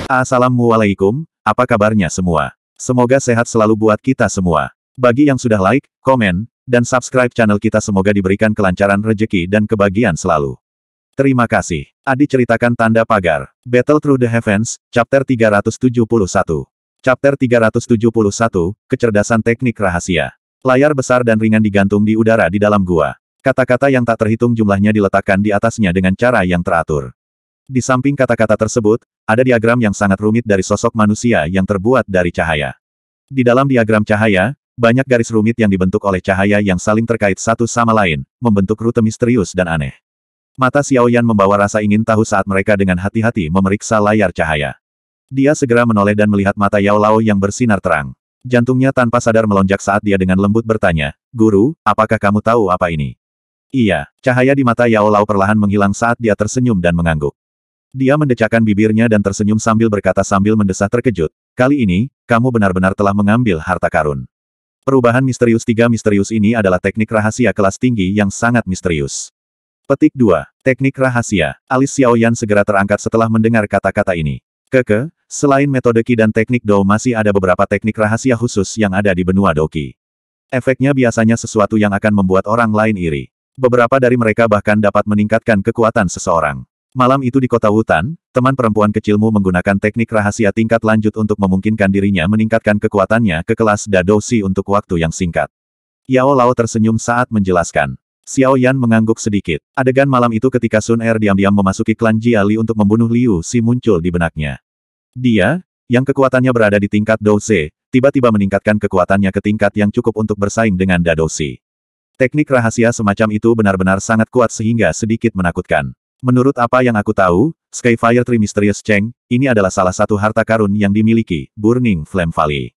Assalamualaikum, apa kabarnya semua? Semoga sehat selalu buat kita semua. Bagi yang sudah like, komen, dan subscribe channel kita semoga diberikan kelancaran rezeki dan kebahagiaan selalu. Terima kasih. Adi ceritakan tanda pagar. Battle Through the Heavens, Chapter 371. Chapter 371, Kecerdasan Teknik Rahasia. Layar besar dan ringan digantung di udara di dalam gua. Kata-kata yang tak terhitung jumlahnya diletakkan di atasnya dengan cara yang teratur. Di samping kata-kata tersebut, ada diagram yang sangat rumit dari sosok manusia yang terbuat dari cahaya. Di dalam diagram cahaya, banyak garis rumit yang dibentuk oleh cahaya yang saling terkait satu sama lain, membentuk rute misterius dan aneh. Mata Xiaoyan membawa rasa ingin tahu saat mereka dengan hati-hati memeriksa layar cahaya. Dia segera menoleh dan melihat mata Yao Lao yang bersinar terang. Jantungnya tanpa sadar melonjak saat dia dengan lembut bertanya, "Guru, apakah kamu tahu apa ini?" Iya, cahaya di mata Yao Lao perlahan menghilang saat dia tersenyum dan mengangguk. Dia mendecakkan bibirnya dan tersenyum sambil berkata sambil mendesah terkejut, "Kali ini, kamu benar-benar telah mengambil harta karun." Perubahan misterius tiga misterius ini adalah teknik rahasia kelas tinggi yang sangat misterius. Petik 2. Teknik rahasia. Alis Xiaoyan segera terangkat setelah mendengar kata-kata ini. Selain metode Qi dan teknik Dou masih ada beberapa teknik rahasia khusus yang ada di benua Doqi. Efeknya biasanya sesuatu yang akan membuat orang lain iri. Beberapa dari mereka bahkan dapat meningkatkan kekuatan seseorang. Malam itu di kota Wutan, teman perempuan kecilmu menggunakan teknik rahasia tingkat lanjut untuk memungkinkan dirinya meningkatkan kekuatannya ke kelas Dadoshi untuk waktu yang singkat. Yao Lao tersenyum saat menjelaskan. Xiaoyan mengangguk sedikit. Adegan malam itu ketika Sun Er diam-diam memasuki klan Jia Li untuk membunuh Liu Xi muncul di benaknya. Dia, yang kekuatannya berada di tingkat Douse, tiba-tiba meningkatkan kekuatannya ke tingkat yang cukup untuk bersaing dengan Dadoshi. Teknik rahasia semacam itu benar-benar sangat kuat sehingga sedikit menakutkan. Menurut apa yang aku tahu, Skyfire Tree Mysterious Cheng, ini adalah salah satu harta karun yang dimiliki, Burning Flame Valley.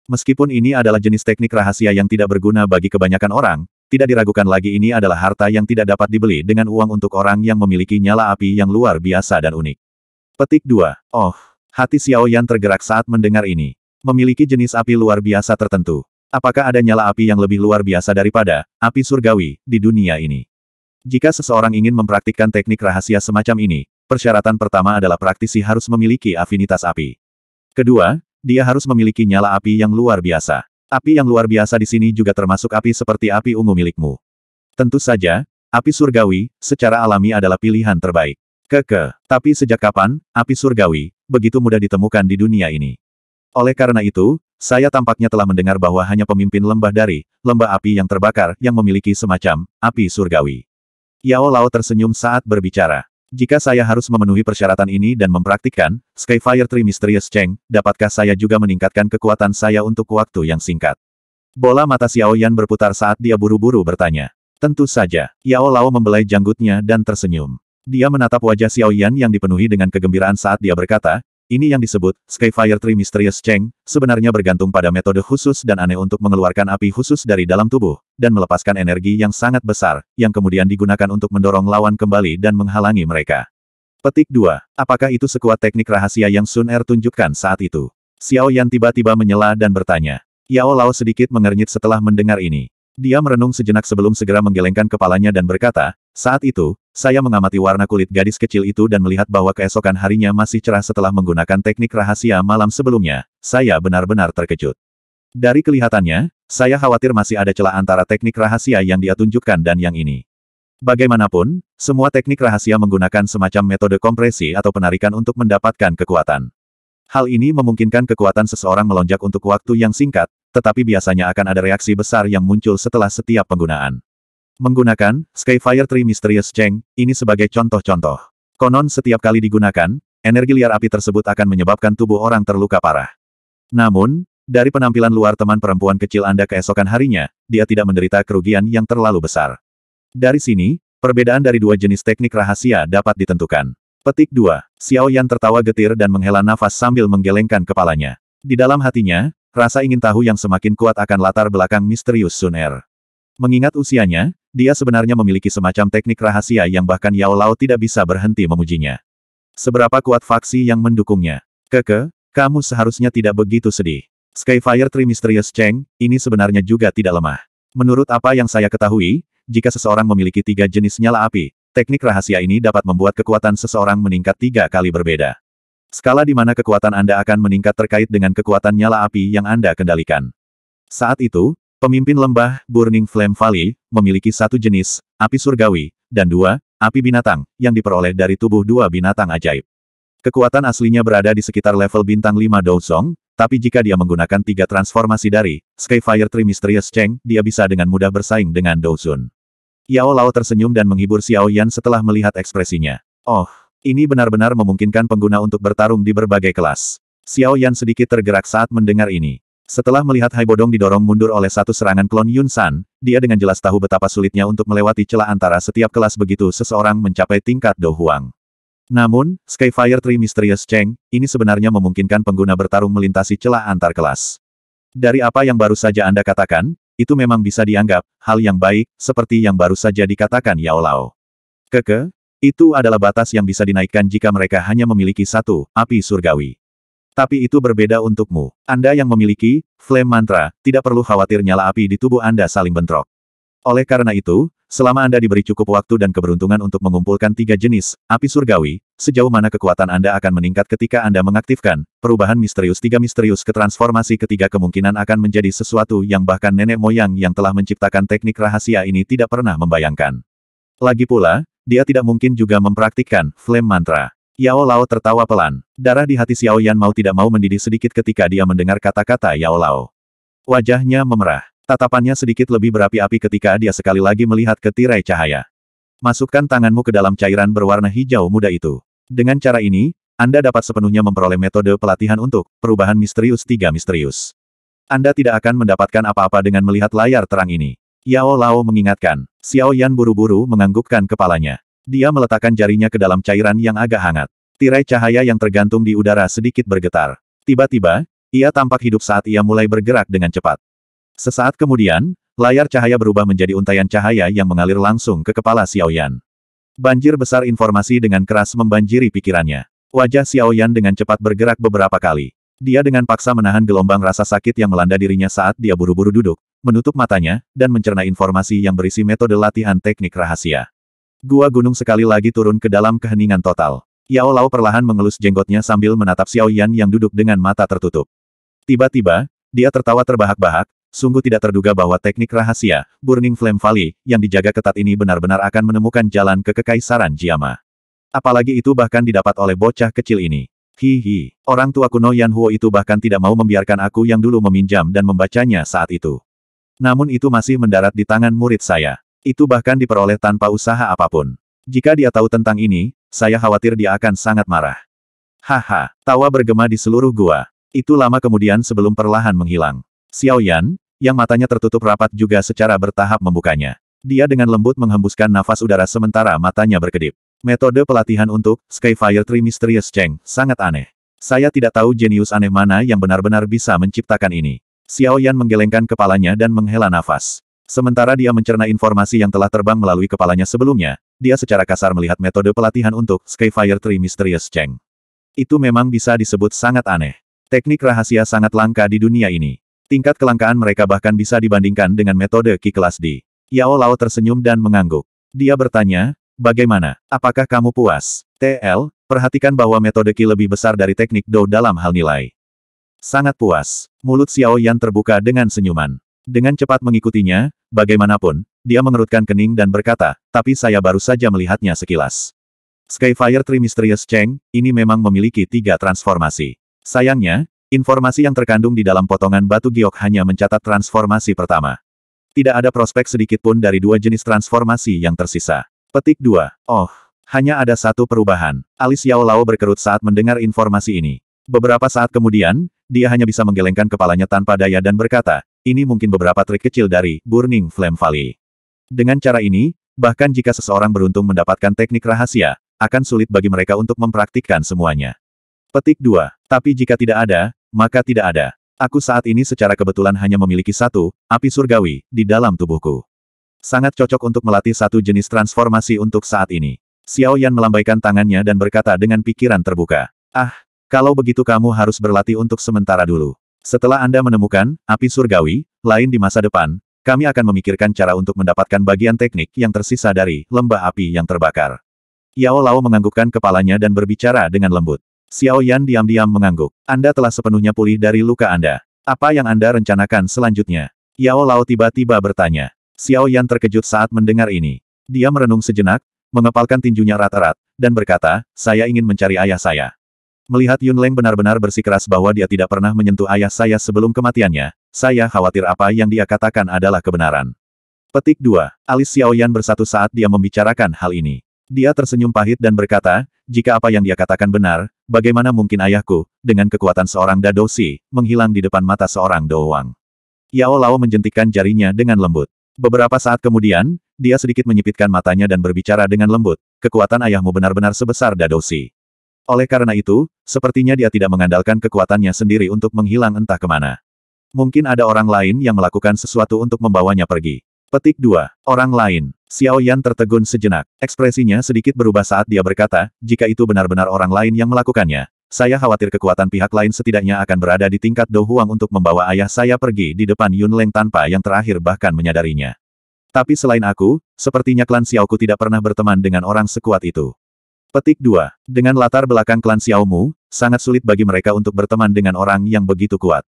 Meskipun ini adalah jenis teknik rahasia yang tidak berguna bagi kebanyakan orang, tidak diragukan lagi ini adalah harta yang tidak dapat dibeli dengan uang untuk orang yang memiliki nyala api yang luar biasa dan unik. Petik 2. Oh, hati Xiaoyan tergerak saat mendengar ini. Memiliki jenis api luar biasa tertentu. Apakah ada nyala api yang lebih luar biasa daripada api surgawi di dunia ini? Jika seseorang ingin mempraktikkan teknik rahasia semacam ini, persyaratan pertama adalah praktisi harus memiliki afinitas api. Kedua, dia harus memiliki nyala api yang luar biasa. Api yang luar biasa di sini juga termasuk api seperti api ungu milikmu. Tentu saja, api surgawi, secara alami adalah pilihan terbaik. Tapi sejak kapan, api surgawi, begitu mudah ditemukan di dunia ini? Oleh karena itu, saya tampaknya telah mendengar bahwa hanya pemimpin lembah dari lembah api yang terbakar yang memiliki semacam api surgawi. Yao Lao tersenyum saat berbicara. Jika saya harus memenuhi persyaratan ini dan mempraktikkan Skyfire Tree Mysterious Cheng, dapatkah saya juga meningkatkan kekuatan saya untuk waktu yang singkat? Bola mata Xiaoyan berputar saat dia buru-buru bertanya. Tentu saja. Yao Lao membelai janggutnya dan tersenyum. Dia menatap wajah Xiaoyan yang dipenuhi dengan kegembiraan saat dia berkata, ini yang disebut Skyfire Tree Mysterious Cheng, sebenarnya bergantung pada metode khusus dan aneh untuk mengeluarkan api khusus dari dalam tubuh, dan melepaskan energi yang sangat besar, yang kemudian digunakan untuk mendorong lawan kembali dan menghalangi mereka. Petik 2. Apakah itu sekuat teknik rahasia yang Sun Er tunjukkan saat itu? Xiaoyan tiba-tiba menyela dan bertanya. Yao Lao sedikit mengernyit setelah mendengar ini. Dia merenung sejenak sebelum segera menggelengkan kepalanya dan berkata, saat itu, saya mengamati warna kulit gadis kecil itu dan melihat bahwa keesokan harinya masih cerah setelah menggunakan teknik rahasia malam sebelumnya. Saya benar-benar terkejut. Dari kelihatannya, saya khawatir masih ada celah antara teknik rahasia yang dia tunjukkan dan yang ini. Bagaimanapun, semua teknik rahasia menggunakan semacam metode kompresi atau penarikan untuk mendapatkan kekuatan. Hal ini memungkinkan kekuatan seseorang melonjak untuk waktu yang singkat, tetapi biasanya akan ada reaksi besar yang muncul setelah setiap penggunaan. Menggunakan Skyfire Tree Mysterious Cheng, ini sebagai contoh-contoh. Konon setiap kali digunakan, energi liar api tersebut akan menyebabkan tubuh orang terluka parah. Namun, dari penampilan luar teman perempuan kecil Anda keesokan harinya, dia tidak menderita kerugian yang terlalu besar. Dari sini, perbedaan dari dua jenis teknik rahasia dapat ditentukan. Petik 2. Xiaoyan tertawa getir dan menghela nafas sambil menggelengkan kepalanya. Di dalam hatinya, rasa ingin tahu yang semakin kuat akan latar belakang misterius Sun Er. Mengingat usianya, dia sebenarnya memiliki semacam teknik rahasia yang bahkan Yao Lao tidak bisa berhenti memujinya. Seberapa kuat faksi yang mendukungnya? Kamu seharusnya tidak begitu sedih. Skyfire Tree Mysterious Cheng, ini sebenarnya juga tidak lemah. Menurut apa yang saya ketahui, jika seseorang memiliki 3 jenis nyala api, teknik rahasia ini dapat membuat kekuatan seseorang meningkat 3 kali berbeda. Skala di mana kekuatan Anda akan meningkat terkait dengan kekuatan nyala api yang Anda kendalikan. Saat itu, pemimpin lembah, Burning Flame Valley, memiliki satu jenis, api surgawi, dan dua, api binatang, yang diperoleh dari tubuh dua binatang ajaib. Kekuatan aslinya berada di sekitar level bintang 5 Douzong, tapi jika dia menggunakan tiga transformasi dari Skyfire Tree Mysterious Cheng, dia bisa dengan mudah bersaing dengan Douzun. Yao Lao tersenyum dan menghibur Xiao Yan setelah melihat ekspresinya. Oh, ini benar-benar memungkinkan pengguna untuk bertarung di berbagai kelas. Xiao Yan sedikit tergerak saat mendengar ini. Setelah melihat Hai Bodong didorong mundur oleh satu serangan klon Yun San, dia dengan jelas tahu betapa sulitnya untuk melewati celah antara setiap kelas begitu seseorang mencapai tingkat Do Huang. Namun, Skyfire Tree Mysterious Cheng, ini sebenarnya memungkinkan pengguna bertarung melintasi celah antar kelas. Dari apa yang baru saja Anda katakan, itu memang bisa dianggap hal yang baik, seperti yang baru saja dikatakan Yao Lao. Itu adalah batas yang bisa dinaikkan jika mereka hanya memiliki satu, api surgawi. Tapi itu berbeda untukmu. Anda yang memiliki Flame Mantra, tidak perlu khawatir nyala api di tubuh Anda saling bentrok. Oleh karena itu, selama Anda diberi cukup waktu dan keberuntungan untuk mengumpulkan tiga jenis, api surgawi, sejauh mana kekuatan Anda akan meningkat ketika Anda mengaktifkan perubahan misterius tiga misterius ke transformasi ketiga kemungkinan akan menjadi sesuatu yang bahkan nenek moyang yang telah menciptakan teknik rahasia ini tidak pernah membayangkan. Lagi pula, dia tidak mungkin juga mempraktikkan Flame Mantra. Yao Lao tertawa pelan. Darah di hati Xiao Yan mau tidak mau mendidih sedikit ketika dia mendengar kata-kata Yao Lao. Wajahnya memerah. Tatapannya sedikit lebih berapi-api ketika dia sekali lagi melihat ke tirai cahaya. Masukkan tanganmu ke dalam cairan berwarna hijau muda itu. Dengan cara ini, Anda dapat sepenuhnya memperoleh metode pelatihan untuk perubahan misterius tiga misterius. Anda tidak akan mendapatkan apa-apa dengan melihat layar terang ini. Yao Lao mengingatkan. Xiao Yan buru-buru menganggukkan kepalanya. Dia meletakkan jarinya ke dalam cairan yang agak hangat. Tirai cahaya yang tergantung di udara sedikit bergetar. Tiba-tiba, ia tampak hidup saat ia mulai bergerak dengan cepat. Sesaat kemudian, layar cahaya berubah menjadi untaian cahaya yang mengalir langsung ke kepala Xiao Yan. Banjir besar informasi dengan keras membanjiri pikirannya. Wajah Xiao Yan dengan cepat bergerak beberapa kali. Dia dengan paksa menahan gelombang rasa sakit yang melanda dirinya saat dia buru-buru duduk, menutup matanya, dan mencerna informasi yang berisi metode latihan teknik rahasia. Gua gunung sekali lagi turun ke dalam keheningan total. Yao Lao perlahan mengelus jenggotnya sambil menatap Xiao Yan yang duduk dengan mata tertutup. Tiba-tiba, dia tertawa terbahak-bahak. Sungguh tidak terduga bahwa teknik rahasia, Burning Flame Valley, yang dijaga ketat ini benar-benar akan menemukan jalan ke kekaisaran Jiama. Apalagi itu bahkan didapat oleh bocah kecil ini. Hihi, orang tua kuno Yan Huo itu bahkan tidak mau membiarkan aku yang dulu meminjam dan membacanya saat itu. Namun itu masih mendarat di tangan murid saya. Itu bahkan diperoleh tanpa usaha apapun. Jika dia tahu tentang ini, saya khawatir dia akan sangat marah. Haha, tawa bergema di seluruh gua. Itu lama kemudian sebelum perlahan menghilang. Xiao Yan, yang matanya tertutup rapat juga secara bertahap membukanya. Dia dengan lembut menghembuskan nafas udara sementara matanya berkedip. Metode pelatihan untuk Skyfire Tree Mysterious Cheng sangat aneh. Saya tidak tahu jenius aneh mana yang benar-benar bisa menciptakan ini. Xiao Yan menggelengkan kepalanya dan menghela nafas. Sementara dia mencerna informasi yang telah terbang melalui kepalanya sebelumnya, dia secara kasar melihat metode pelatihan untuk Skyfire Tree Mysterious Cheng. Itu memang bisa disebut sangat aneh. Teknik rahasia sangat langka di dunia ini. Tingkat kelangkaan mereka bahkan bisa dibandingkan dengan metode Qi kelas D. Yao Lao tersenyum dan mengangguk. Dia bertanya, bagaimana? Apakah kamu puas? TL, perhatikan bahwa metode Qi lebih besar dari teknik Do dalam hal nilai. Sangat puas. Mulut Xiao Yan terbuka dengan senyuman. Dengan cepat mengikutinya, bagaimanapun, dia mengerutkan kening dan berkata, tapi saya baru saja melihatnya sekilas. Skyfire Tree Mysterious Cheng, ini memang memiliki tiga transformasi. Sayangnya, informasi yang terkandung di dalam potongan batu giok hanya mencatat transformasi pertama. Tidak ada prospek sedikit pun dari dua jenis transformasi yang tersisa. Petik 2. Oh, hanya ada satu perubahan. Alis Yao Lao berkerut saat mendengar informasi ini. Beberapa saat kemudian, dia hanya bisa menggelengkan kepalanya tanpa daya dan berkata, ini mungkin beberapa trik kecil dari Burning Flame Valley. Dengan cara ini, bahkan jika seseorang beruntung mendapatkan teknik rahasia, akan sulit bagi mereka untuk mempraktikkan semuanya. Petik 2. Tapi jika tidak ada, maka tidak ada. Aku saat ini secara kebetulan hanya memiliki satu, api surgawi, di dalam tubuhku. Sangat cocok untuk melatih satu jenis transformasi untuk saat ini. Xiao Yan melambaikan tangannya dan berkata dengan pikiran terbuka. Ah, kalau begitu kamu harus berlatih untuk sementara dulu. Setelah Anda menemukan api surgawi lain di masa depan, kami akan memikirkan cara untuk mendapatkan bagian teknik yang tersisa dari lembah api yang terbakar. Yao Lao menganggukkan kepalanya dan berbicara dengan lembut. Xiao Yan diam-diam mengangguk. Anda telah sepenuhnya pulih dari luka Anda. Apa yang Anda rencanakan selanjutnya? Yao Lao tiba-tiba bertanya. Xiao Yan terkejut saat mendengar ini. Dia merenung sejenak, mengepalkan tinjunya erat-erat, dan berkata, saya ingin mencari ayah saya. Melihat Yun Leng benar-benar bersikeras bahwa dia tidak pernah menyentuh ayah saya sebelum kematiannya, saya khawatir apa yang dia katakan adalah kebenaran. Petik 2. Alis Xiao Yan bersatu saat dia membicarakan hal ini. Dia tersenyum pahit dan berkata, jika apa yang dia katakan benar, bagaimana mungkin ayahku, dengan kekuatan seorang Dadoshi, menghilang di depan mata seorang Doowang. Yao Lao menjentikkan jarinya dengan lembut. Beberapa saat kemudian, dia sedikit menyipitkan matanya dan berbicara dengan lembut, kekuatan ayahmu benar-benar sebesar Dadoshi. Oleh karena itu, sepertinya dia tidak mengandalkan kekuatannya sendiri untuk menghilang entah kemana. Mungkin ada orang lain yang melakukan sesuatu untuk membawanya pergi. Petik 2. Orang lain. Xiao Yan tertegun sejenak. Ekspresinya sedikit berubah saat dia berkata, jika itu benar-benar orang lain yang melakukannya, saya khawatir kekuatan pihak lain setidaknya akan berada di tingkat Do Huang untuk membawa ayah saya pergi di depan Yun Leng tanpa yang terakhir bahkan menyadarinya. Tapi selain aku, sepertinya klan Xiaoku tidak pernah berteman dengan orang sekuat itu. Petik 2. Dengan latar belakang klan Xiaomu, sangat sulit bagi mereka untuk berteman dengan orang yang begitu kuat.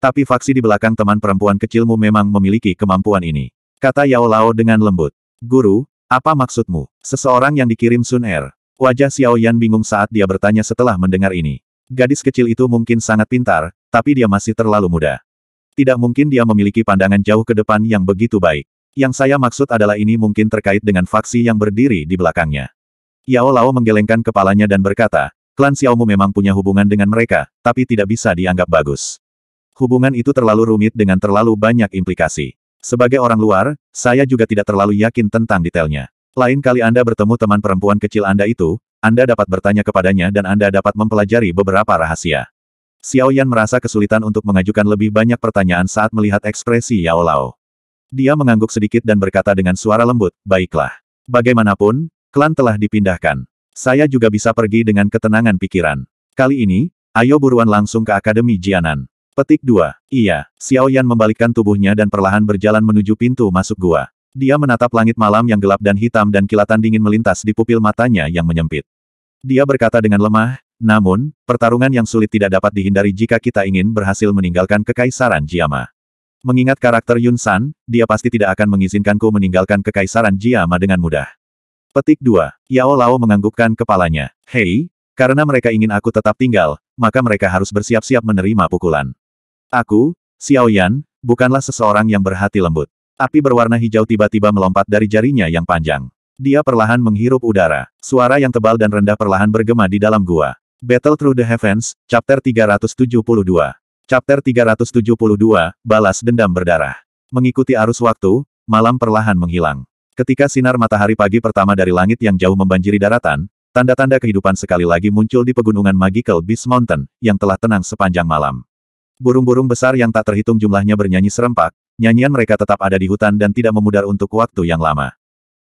Tapi faksi di belakang teman perempuan kecilmu memang memiliki kemampuan ini. Kata Yao Lao dengan lembut. Guru, apa maksudmu? Seseorang yang dikirim Sun Er. Wajah Xiao Yan bingung saat dia bertanya setelah mendengar ini. Gadis kecil itu mungkin sangat pintar, tapi dia masih terlalu muda. Tidak mungkin dia memiliki pandangan jauh ke depan yang begitu baik. Yang saya maksud adalah ini mungkin terkait dengan faksi yang berdiri di belakangnya. Yao Lao menggelengkan kepalanya dan berkata, klan Xiaomu memang punya hubungan dengan mereka, tapi tidak bisa dianggap bagus. Hubungan itu terlalu rumit dengan terlalu banyak implikasi. Sebagai orang luar, saya juga tidak terlalu yakin tentang detailnya. Lain kali Anda bertemu teman perempuan kecil Anda itu, Anda dapat bertanya kepadanya dan Anda dapat mempelajari beberapa rahasia. Xiao Yan merasa kesulitan untuk mengajukan lebih banyak pertanyaan saat melihat ekspresi Yao Lao. Dia mengangguk sedikit dan berkata dengan suara lembut, baiklah. Bagaimanapun, klan telah dipindahkan. Saya juga bisa pergi dengan ketenangan pikiran. Kali ini, ayo buruan langsung ke Akademi Jianan. Petik 2. Iya, Xiao Yan membalikkan tubuhnya dan perlahan berjalan menuju pintu masuk gua. Dia menatap langit malam yang gelap dan hitam dan kilatan dingin melintas di pupil matanya yang menyempit. Dia berkata dengan lemah, namun, pertarungan yang sulit tidak dapat dihindari jika kita ingin berhasil meninggalkan Kekaisaran Jiama. Mengingat karakter Yun San, dia pasti tidak akan mengizinkanku meninggalkan Kekaisaran Jiama dengan mudah. Petik 2. Yao Lao menganggukkan kepalanya. Hei, karena mereka ingin aku tetap tinggal, maka mereka harus bersiap-siap menerima pukulan. Aku, Xiao Yan, bukanlah seseorang yang berhati lembut. Api berwarna hijau tiba-tiba melompat dari jarinya yang panjang. Dia perlahan menghirup udara. Suara yang tebal dan rendah perlahan bergema di dalam gua. Battle Through the Heavens, Chapter 372. Chapter 372, Balas Dendam Berdarah. Mengikuti arus waktu, malam perlahan menghilang. Ketika sinar matahari pagi pertama dari langit yang jauh membanjiri daratan, tanda-tanda kehidupan sekali lagi muncul di pegunungan Magical Beast Mountain, yang telah tenang sepanjang malam. Burung-burung besar yang tak terhitung jumlahnya bernyanyi serempak, nyanyian mereka tetap ada di hutan dan tidak memudar untuk waktu yang lama.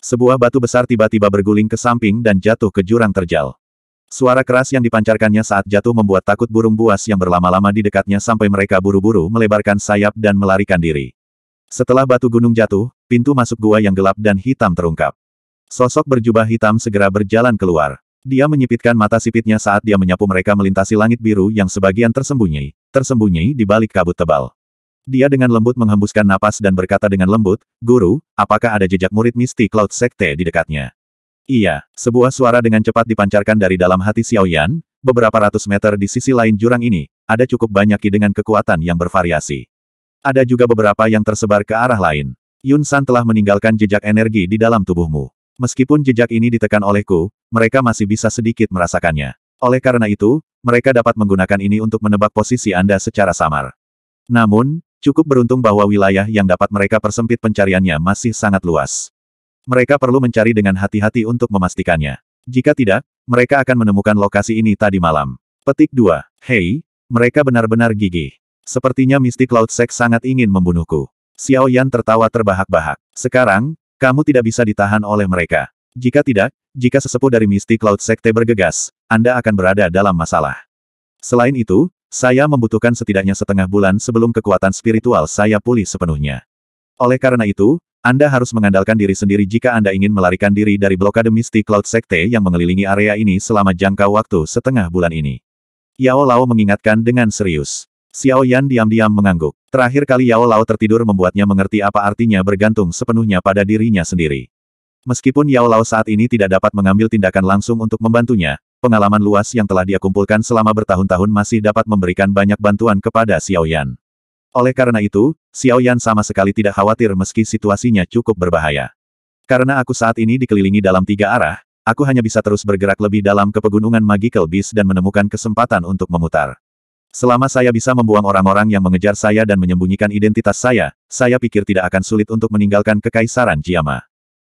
Sebuah batu besar tiba-tiba berguling ke samping dan jatuh ke jurang terjal. Suara keras yang dipancarkannya saat jatuh membuat takut burung buas yang berlama-lama di dekatnya sampai mereka buru-buru melebarkan sayap dan melarikan diri. Setelah batu gunung jatuh, pintu masuk gua yang gelap dan hitam terungkap. Sosok berjubah hitam segera berjalan keluar. Dia menyipitkan mata sipitnya saat dia menyapu mereka melintasi langit biru yang sebagian tersembunyi di balik kabut tebal. Dia dengan lembut menghembuskan napas dan berkata dengan lembut, Guru, apakah ada jejak murid Misty Cloud Sekte di dekatnya? Iya, sebuah suara dengan cepat dipancarkan dari dalam hati Xiao Yan, beberapa ratus meter di sisi lain jurang ini, ada cukup banyak ki dengan kekuatan yang bervariasi. Ada juga beberapa yang tersebar ke arah lain. Yun San telah meninggalkan jejak energi di dalam tubuhmu. Meskipun jejak ini ditekan olehku, mereka masih bisa sedikit merasakannya. Oleh karena itu, mereka dapat menggunakan ini untuk menebak posisi Anda secara samar. Namun, cukup beruntung bahwa wilayah yang dapat mereka persempit pencariannya masih sangat luas. Mereka perlu mencari dengan hati-hati untuk memastikannya. Jika tidak, mereka akan menemukan lokasi ini tadi malam. Petik 2. Hei, mereka benar-benar gigih. Sepertinya Misty Cloud Sect sangat ingin membunuhku. Xiao Yan tertawa terbahak-bahak. Sekarang, kamu tidak bisa ditahan oleh mereka. Jika tidak, jika sesepuh dari Misty Cloud Sekte bergegas, Anda akan berada dalam masalah. Selain itu, saya membutuhkan setidaknya setengah bulan sebelum kekuatan spiritual saya pulih sepenuhnya. Oleh karena itu, Anda harus mengandalkan diri sendiri jika Anda ingin melarikan diri dari blokade Misty Cloud Sekte yang mengelilingi area ini selama jangka waktu setengah bulan ini. Yao Lao mengingatkan dengan serius. Xiao Yan diam-diam mengangguk. Terakhir kali Yao Lao tertidur membuatnya mengerti apa artinya bergantung sepenuhnya pada dirinya sendiri. Meskipun Yao Lao saat ini tidak dapat mengambil tindakan langsung untuk membantunya, pengalaman luas yang telah dia kumpulkan selama bertahun-tahun masih dapat memberikan banyak bantuan kepada Xiao Yan. Oleh karena itu, Xiao Yan sama sekali tidak khawatir meski situasinya cukup berbahaya. Karena aku saat ini dikelilingi dalam 3 arah, aku hanya bisa terus bergerak lebih dalam ke pegunungan Magical Beast dan menemukan kesempatan untuk memutar. Selama saya bisa membuang orang-orang yang mengejar saya dan menyembunyikan identitas saya pikir tidak akan sulit untuk meninggalkan Kekaisaran Jiama.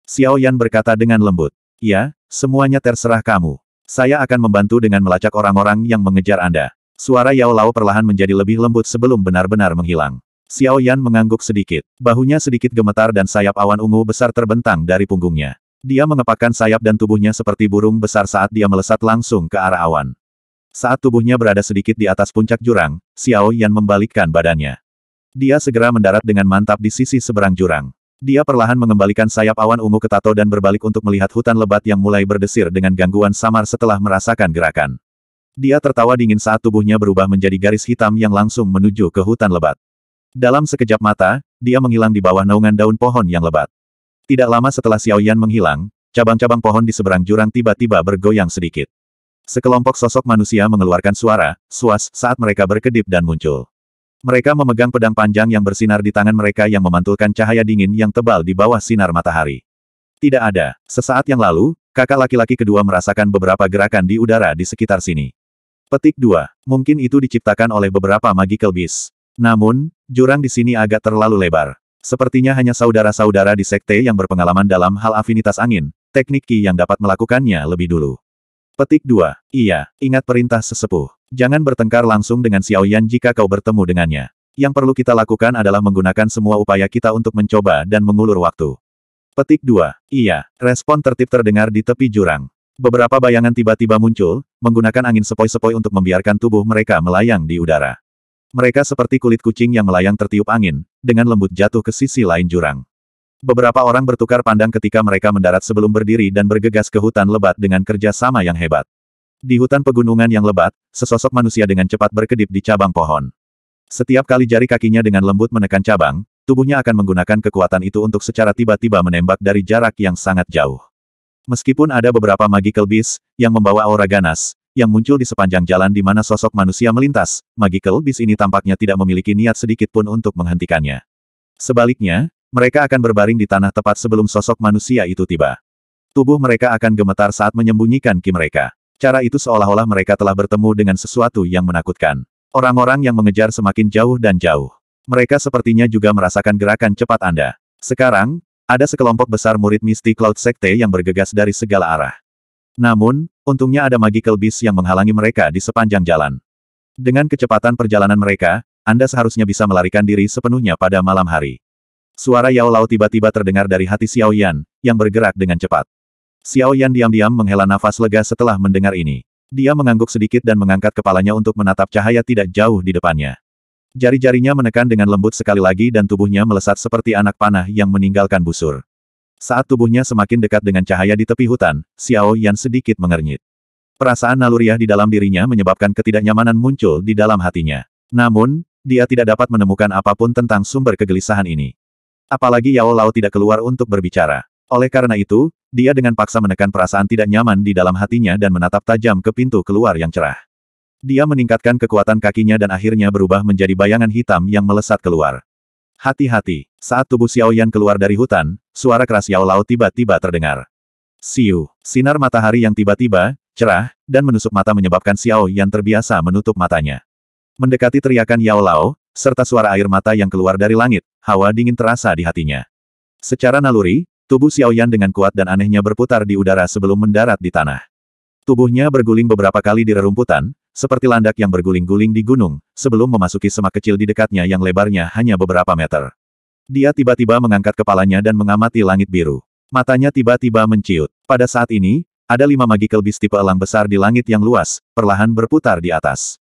Xiao Yan berkata dengan lembut. Ya, semuanya terserah kamu. Saya akan membantu dengan melacak orang-orang yang mengejar Anda. Suara Yao Lao perlahan menjadi lebih lembut sebelum benar-benar menghilang. Xiao Yan mengangguk sedikit. Bahunya sedikit gemetar dan sayap awan ungu besar terbentang dari punggungnya. Dia mengepakkan sayap dan tubuhnya seperti burung besar saat dia melesat langsung ke arah awan. Saat tubuhnya berada sedikit di atas puncak jurang, Xiao Yan membalikkan badannya. Dia segera mendarat dengan mantap di sisi seberang jurang. Dia perlahan mengembalikan sayap awan ungu ke tato dan berbalik untuk melihat hutan lebat yang mulai berdesir dengan gangguan samar setelah merasakan gerakan. Dia tertawa dingin saat tubuhnya berubah menjadi garis hitam yang langsung menuju ke hutan lebat. Dalam sekejap mata, dia menghilang di bawah naungan daun pohon yang lebat. Tidak lama setelah Xiao Yan menghilang, cabang-cabang pohon di seberang jurang tiba-tiba bergoyang sedikit. Sekelompok sosok manusia mengeluarkan suara, suas, saat mereka berkedip dan muncul. Mereka memegang pedang panjang yang bersinar di tangan mereka yang memantulkan cahaya dingin yang tebal di bawah sinar matahari. Tidak ada. Sesaat yang lalu, kakak laki-laki kedua merasakan beberapa gerakan di udara di sekitar sini. Petik 2. Mungkin itu diciptakan oleh beberapa Magical Beast. Namun, jurang di sini agak terlalu lebar. Sepertinya hanya saudara-saudara di sekte yang berpengalaman dalam hal afinitas angin, teknik Qi yang dapat melakukannya lebih dulu. Petik 2. Iya, ingat perintah sesepuh. Jangan bertengkar langsung dengan Xiao Yan jika kau bertemu dengannya. Yang perlu kita lakukan adalah menggunakan semua upaya kita untuk mencoba dan mengulur waktu. Petik 2. Iya, respon tertib terdengar di tepi jurang. Beberapa bayangan tiba-tiba muncul, menggunakan angin sepoi-sepoi untuk membiarkan tubuh mereka melayang di udara. Mereka seperti kulit kucing yang melayang tertiup angin, dengan lembut jatuh ke sisi lain jurang. Beberapa orang bertukar pandang ketika mereka mendarat sebelum berdiri dan bergegas ke hutan lebat dengan kerja sama yang hebat. Di hutan pegunungan yang lebat, sesosok manusia dengan cepat berkedip di cabang pohon. Setiap kali jari kakinya dengan lembut menekan cabang, tubuhnya akan menggunakan kekuatan itu untuk secara tiba-tiba menembak dari jarak yang sangat jauh. Meskipun ada beberapa Magical Beast yang membawa aura ganas, yang muncul di sepanjang jalan di mana sosok manusia melintas, Magical Beast ini tampaknya tidak memiliki niat sedikit pun untuk menghentikannya. Sebaliknya, mereka akan berbaring di tanah tepat sebelum sosok manusia itu tiba. Tubuh mereka akan gemetar saat menyembunyikan Qi mereka. Cara itu seolah-olah mereka telah bertemu dengan sesuatu yang menakutkan. Orang-orang yang mengejar semakin jauh dan jauh. Mereka sepertinya juga merasakan gerakan cepat Anda. Sekarang, ada sekelompok besar murid Misty Cloud Sekte yang bergegas dari segala arah. Namun, untungnya ada Magical Beast yang menghalangi mereka di sepanjang jalan. Dengan kecepatan perjalanan mereka, Anda seharusnya bisa melarikan diri sepenuhnya pada malam hari. Suara Yao Lao tiba-tiba terdengar dari hati Xiao Yan, yang bergerak dengan cepat. Xiao Yan diam-diam menghela nafas lega setelah mendengar ini. Dia mengangguk sedikit dan mengangkat kepalanya untuk menatap cahaya tidak jauh di depannya. Jari-jarinya menekan dengan lembut sekali lagi dan tubuhnya melesat seperti anak panah yang meninggalkan busur. Saat tubuhnya semakin dekat dengan cahaya di tepi hutan, Xiao Yan sedikit mengernyit. Perasaan naluriah di dalam dirinya menyebabkan ketidaknyamanan muncul di dalam hatinya. Namun, dia tidak dapat menemukan apapun tentang sumber kegelisahan ini. Apalagi Yao Lao tidak keluar untuk berbicara. Oleh karena itu, dia dengan paksa menekan perasaan tidak nyaman di dalam hatinya dan menatap tajam ke pintu keluar yang cerah. Dia meningkatkan kekuatan kakinya dan akhirnya berubah menjadi bayangan hitam yang melesat keluar. Hati-hati, saat tubuh Xiao Yan keluar dari hutan, suara keras Yao Lao tiba-tiba terdengar. Siu, sinar matahari yang tiba-tiba, cerah, dan menusuk mata menyebabkan Xiao Yan terbiasa menutup matanya. Mendekati teriakan Yao Lao, serta suara air mata yang keluar dari langit, hawa dingin terasa di hatinya. Secara naluri, tubuh Xiao Yan dengan kuat dan anehnya berputar di udara sebelum mendarat di tanah. Tubuhnya berguling beberapa kali di rerumputan, seperti landak yang berguling-guling di gunung, sebelum memasuki semak kecil di dekatnya yang lebarnya hanya beberapa meter. Dia tiba-tiba mengangkat kepalanya dan mengamati langit biru. Matanya tiba-tiba menciut. Pada saat ini, ada 5 Magical Beast tipe elang besar di langit yang luas, perlahan berputar di atas.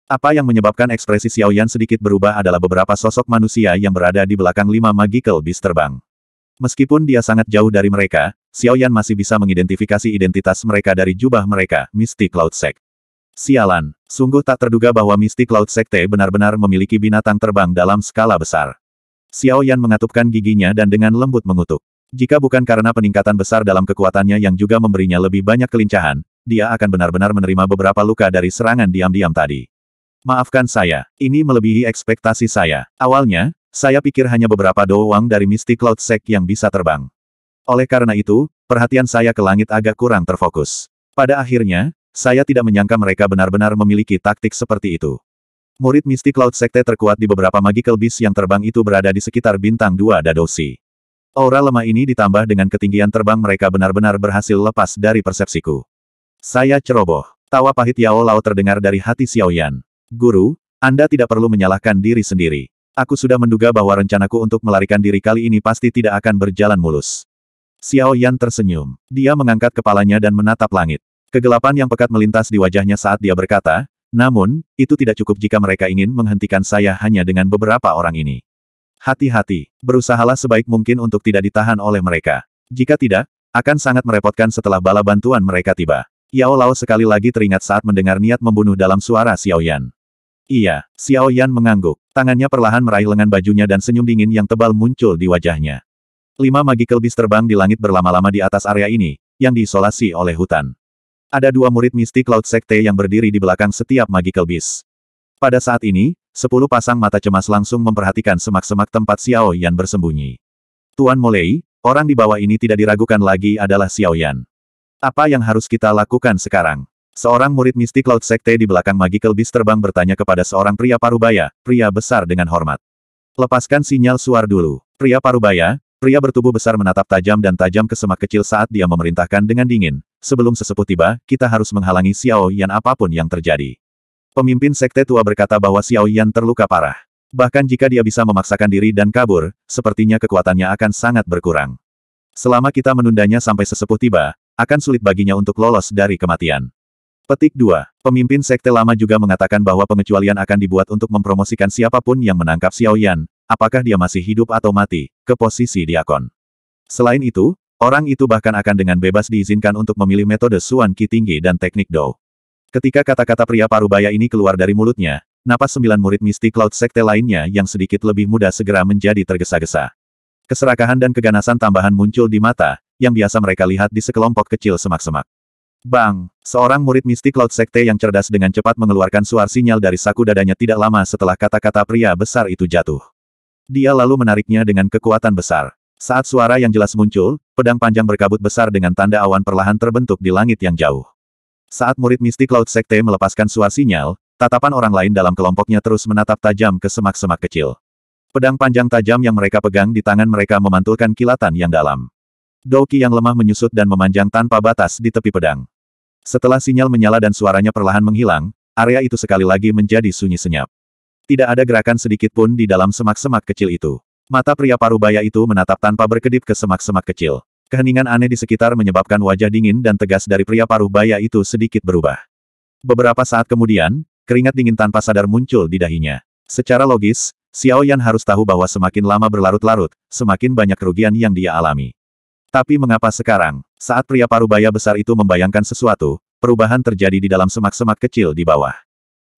Apa yang menyebabkan ekspresi Xiao Yan sedikit berubah adalah beberapa sosok manusia yang berada di belakang 5 Magical Beast terbang. Meskipun dia sangat jauh dari mereka, Xiao Yan masih bisa mengidentifikasi identitas mereka dari jubah mereka, Misty Cloud Sect. Sialan, sungguh tak terduga bahwa Misty Cloud Sekte benar-benar memiliki binatang terbang dalam skala besar. Xiao Yan mengatupkan giginya dan dengan lembut mengutuk. Jika bukan karena peningkatan besar dalam kekuatannya yang juga memberinya lebih banyak kelincahan, dia akan benar-benar menerima beberapa luka dari serangan diam-diam tadi. Maafkan saya, ini melebihi ekspektasi saya. Awalnya, saya pikir hanya beberapa doang dari Misty Cloud Sect yang bisa terbang. Oleh karena itu, perhatian saya ke langit agak kurang terfokus. Pada akhirnya, saya tidak menyangka mereka benar-benar memiliki taktik seperti itu. Murid Misty Cloud Sekte terkuat di beberapa Magical Beast yang terbang itu berada di sekitar bintang 2 Dadoshi. Aura lemah ini ditambah dengan ketinggian terbang mereka benar-benar berhasil lepas dari persepsiku. Saya ceroboh. Tawa pahit Yao Lao terdengar dari hati Xiao Yan. Guru, Anda tidak perlu menyalahkan diri sendiri. Aku sudah menduga bahwa rencanaku untuk melarikan diri kali ini pasti tidak akan berjalan mulus. Xiao Yan tersenyum. Dia mengangkat kepalanya dan menatap langit. Kegelapan yang pekat melintas di wajahnya saat dia berkata, namun, itu tidak cukup jika mereka ingin menghentikan saya hanya dengan beberapa orang ini. Hati-hati, berusahalah sebaik mungkin untuk tidak ditahan oleh mereka. Jika tidak, akan sangat merepotkan setelah bala bantuan mereka tiba. Yao Lao sekali lagi teringat saat mendengar niat membunuh dalam suara Xiao Yan. Iya, Xiao Yan mengangguk. Tangannya perlahan meraih lengan bajunya dan senyum dingin yang tebal muncul di wajahnya. 5 Magical Beast terbang di langit berlama-lama di atas area ini, yang diisolasi oleh hutan. Ada 2 murid Misty Cloud Sekte yang berdiri di belakang setiap Magical Beast. Pada saat ini, 10 pasang mata cemas langsung memperhatikan semak-semak tempat Xiao Yan bersembunyi. Tuan Molei, orang di bawah ini tidak diragukan lagi adalah Xiao Yan. Apa yang harus kita lakukan sekarang? Seorang murid Misty Cloud Sekte di belakang Magical Beast terbang bertanya kepada seorang pria parubaya, pria besar dengan hormat. Lepaskan sinyal suar dulu. Pria parubaya, pria bertubuh besar menatap tajam dan tajam ke semak kecil saat dia memerintahkan dengan dingin. Sebelum sesepuh tiba, kita harus menghalangi Xiao Yan apapun yang terjadi. Pemimpin sekte tua berkata bahwa Xiao Yan terluka parah. Bahkan jika dia bisa memaksakan diri dan kabur, sepertinya kekuatannya akan sangat berkurang. Selama kita menundanya sampai sesepuh tiba, akan sulit baginya untuk lolos dari kematian. Petik 2. Pemimpin sekte lama juga mengatakan bahwa pengecualian akan dibuat untuk mempromosikan siapapun yang menangkap Xiao Yan, apakah dia masih hidup atau mati, ke posisi diakon. Selain itu, orang itu bahkan akan dengan bebas diizinkan untuk memilih metode Suan Qi tinggi dan teknik Dou. Ketika kata-kata pria parubaya ini keluar dari mulutnya, napas 9 murid Misty Cloud Sekte lainnya yang sedikit lebih muda segera menjadi tergesa-gesa. Keserakahan dan keganasan tambahan muncul di mata, yang biasa mereka lihat di sekelompok kecil semak-semak. Bang! Seorang murid Misty Cloud Sekte yang cerdas dengan cepat mengeluarkan suar sinyal dari saku dadanya tidak lama setelah kata-kata pria besar itu jatuh. Dia lalu menariknya dengan kekuatan besar. Saat suara yang jelas muncul, pedang panjang berkabut besar dengan tanda awan perlahan terbentuk di langit yang jauh. Saat murid Misty Cloud Sekte melepaskan suar sinyal, tatapan orang lain dalam kelompoknya terus menatap tajam ke semak-semak kecil. Pedang panjang tajam yang mereka pegang di tangan mereka memantulkan kilatan yang dalam. Douki yang lemah menyusut dan memanjang tanpa batas di tepi pedang. Setelah sinyal menyala dan suaranya perlahan menghilang, area itu sekali lagi menjadi sunyi senyap. Tidak ada gerakan sedikit pun di dalam semak-semak kecil itu. Mata pria parubaya itu menatap tanpa berkedip ke semak-semak kecil. Keheningan aneh di sekitar menyebabkan wajah dingin dan tegas dari pria parubaya itu sedikit berubah. Beberapa saat kemudian, keringat dingin tanpa sadar muncul di dahinya. Secara logis, Xiao Yan harus tahu bahwa semakin lama berlarut-larut, semakin banyak kerugian yang dia alami. Tapi mengapa sekarang, saat pria parubaya besar itu membayangkan sesuatu, perubahan terjadi di dalam semak-semak kecil di bawah.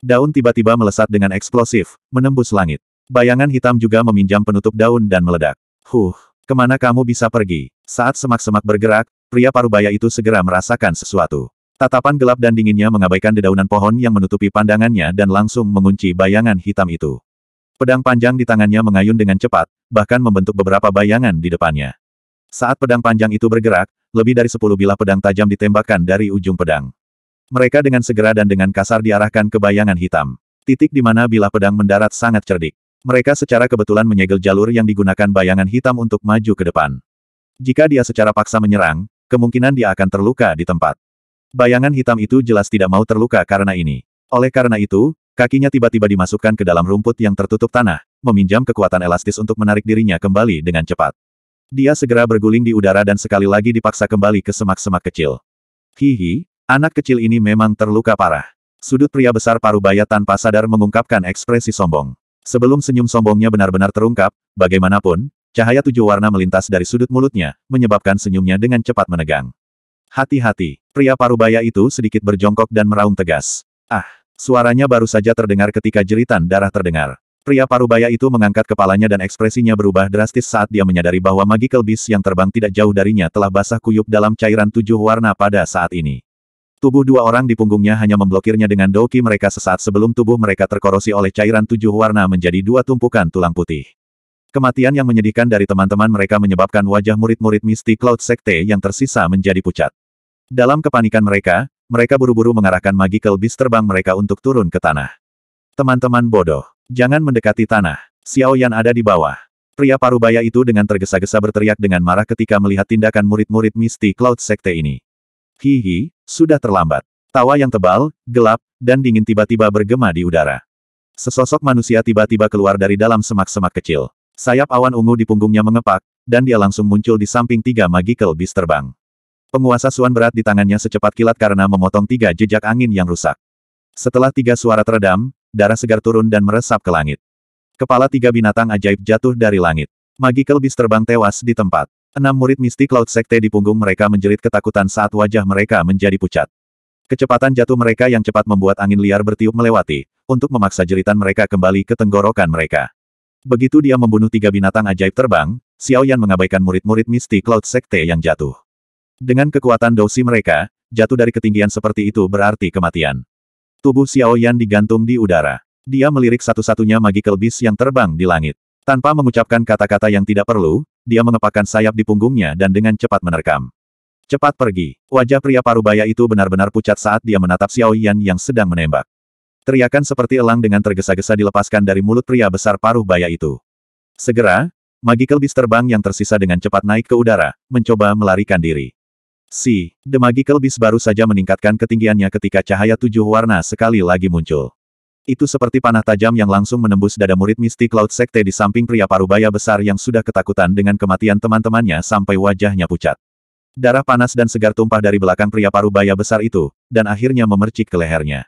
Daun tiba-tiba melesat dengan eksplosif, menembus langit. Bayangan hitam juga meminjam penutup daun dan meledak. Kemana kamu bisa pergi? Saat semak-semak bergerak, pria parubaya itu segera merasakan sesuatu. Tatapan gelap dan dinginnya mengabaikan dedaunan pohon yang menutupi pandangannya dan langsung mengunci bayangan hitam itu. Pedang panjang di tangannya mengayun dengan cepat, bahkan membentuk beberapa bayangan di depannya. Saat pedang panjang itu bergerak, lebih dari 10 bilah pedang tajam ditembakkan dari ujung pedang. Mereka dengan segera dan dengan kasar diarahkan ke bayangan hitam. Titik di mana bilah pedang mendarat sangat cerdik. Mereka secara kebetulan menyegel jalur yang digunakan bayangan hitam untuk maju ke depan. Jika dia secara paksa menyerang, kemungkinan dia akan terluka di tempat. Bayangan hitam itu jelas tidak mau terluka karena ini. Oleh karena itu, kakinya tiba-tiba dimasukkan ke dalam rumput yang tertutup tanah, meminjam kekuatan elastis untuk menarik dirinya kembali dengan cepat. Dia segera berguling di udara dan sekali lagi dipaksa kembali ke semak-semak kecil. Hihi, anak kecil ini memang terluka parah. Sudut pria besar parubaya tanpa sadar mengungkapkan ekspresi sombong. Sebelum senyum sombongnya benar-benar terungkap, bagaimanapun, cahaya 7 warna melintas dari sudut mulutnya, menyebabkan senyumnya dengan cepat menegang. Hati-hati, pria parubaya itu sedikit berjongkok dan meraung tegas. Ah! Suaranya baru saja terdengar ketika jeritan darah terdengar. Pria parubaya itu mengangkat kepalanya dan ekspresinya berubah drastis saat dia menyadari bahwa magical beast yang terbang tidak jauh darinya telah basah kuyup dalam cairan 7 warna pada saat ini. Tubuh dua orang di punggungnya hanya memblokirnya dengan doki mereka sesaat sebelum tubuh mereka terkorosi oleh cairan 7 warna menjadi 2 tumpukan tulang putih. Kematian yang menyedihkan dari teman-teman mereka menyebabkan wajah murid-murid Misty Cloud Sekte yang tersisa menjadi pucat. Dalam kepanikan mereka buru-buru mengarahkan magical beast terbang mereka untuk turun ke tanah. Teman-teman bodoh, jangan mendekati tanah. Xiao Yan ada di bawah. Pria parubaya itu dengan tergesa-gesa berteriak dengan marah ketika melihat tindakan murid-murid Misty Cloud Sekte ini. Hihi, sudah terlambat. Tawa yang tebal, gelap, dan dingin tiba-tiba bergema di udara. Sesosok manusia tiba-tiba keluar dari dalam semak-semak kecil. Sayap awan ungu di punggungnya mengepak, dan dia langsung muncul di samping 3 magical beast terbang. Penguasa suan berat di tangannya secepat kilat karena memotong 3 jejak angin yang rusak. Setelah 3 suara teredam, darah segar turun dan meresap ke langit. Kepala 3 binatang ajaib jatuh dari langit. Magical beast terbang tewas di tempat. 6 murid Misty Cloud Sekte di punggung mereka menjerit ketakutan saat wajah mereka menjadi pucat. Kecepatan jatuh mereka yang cepat membuat angin liar bertiup melewati, untuk memaksa jeritan mereka kembali ke tenggorokan mereka. Begitu dia membunuh 3 binatang ajaib terbang, Xiao Yan mengabaikan murid-murid Misty Cloud Sekte yang jatuh. Dengan kekuatan dosi mereka, jatuh dari ketinggian seperti itu berarti kematian. Tubuh Xiao Yan digantung di udara. Dia melirik satu-satunya magical beast yang terbang di langit. Tanpa mengucapkan kata-kata yang tidak perlu, dia mengepakkan sayap di punggungnya dan dengan cepat menerkam. Cepat pergi. Wajah pria parubaya itu benar-benar pucat saat dia menatap Xiao Yan yang sedang menembak. Teriakan seperti elang dengan tergesa-gesa dilepaskan dari mulut pria besar parubaya itu. Segera, magical beast terbang yang tersisa dengan cepat naik ke udara, mencoba melarikan diri. The Magical Beast baru saja meningkatkan ketinggiannya ketika cahaya 7 warna sekali lagi muncul. Itu seperti panah tajam yang langsung menembus dada murid Misty Cloud Sekte di samping pria parubaya besar yang sudah ketakutan dengan kematian teman-temannya sampai wajahnya pucat. Darah panas dan segar tumpah dari belakang pria parubaya besar itu, dan akhirnya memercik ke lehernya.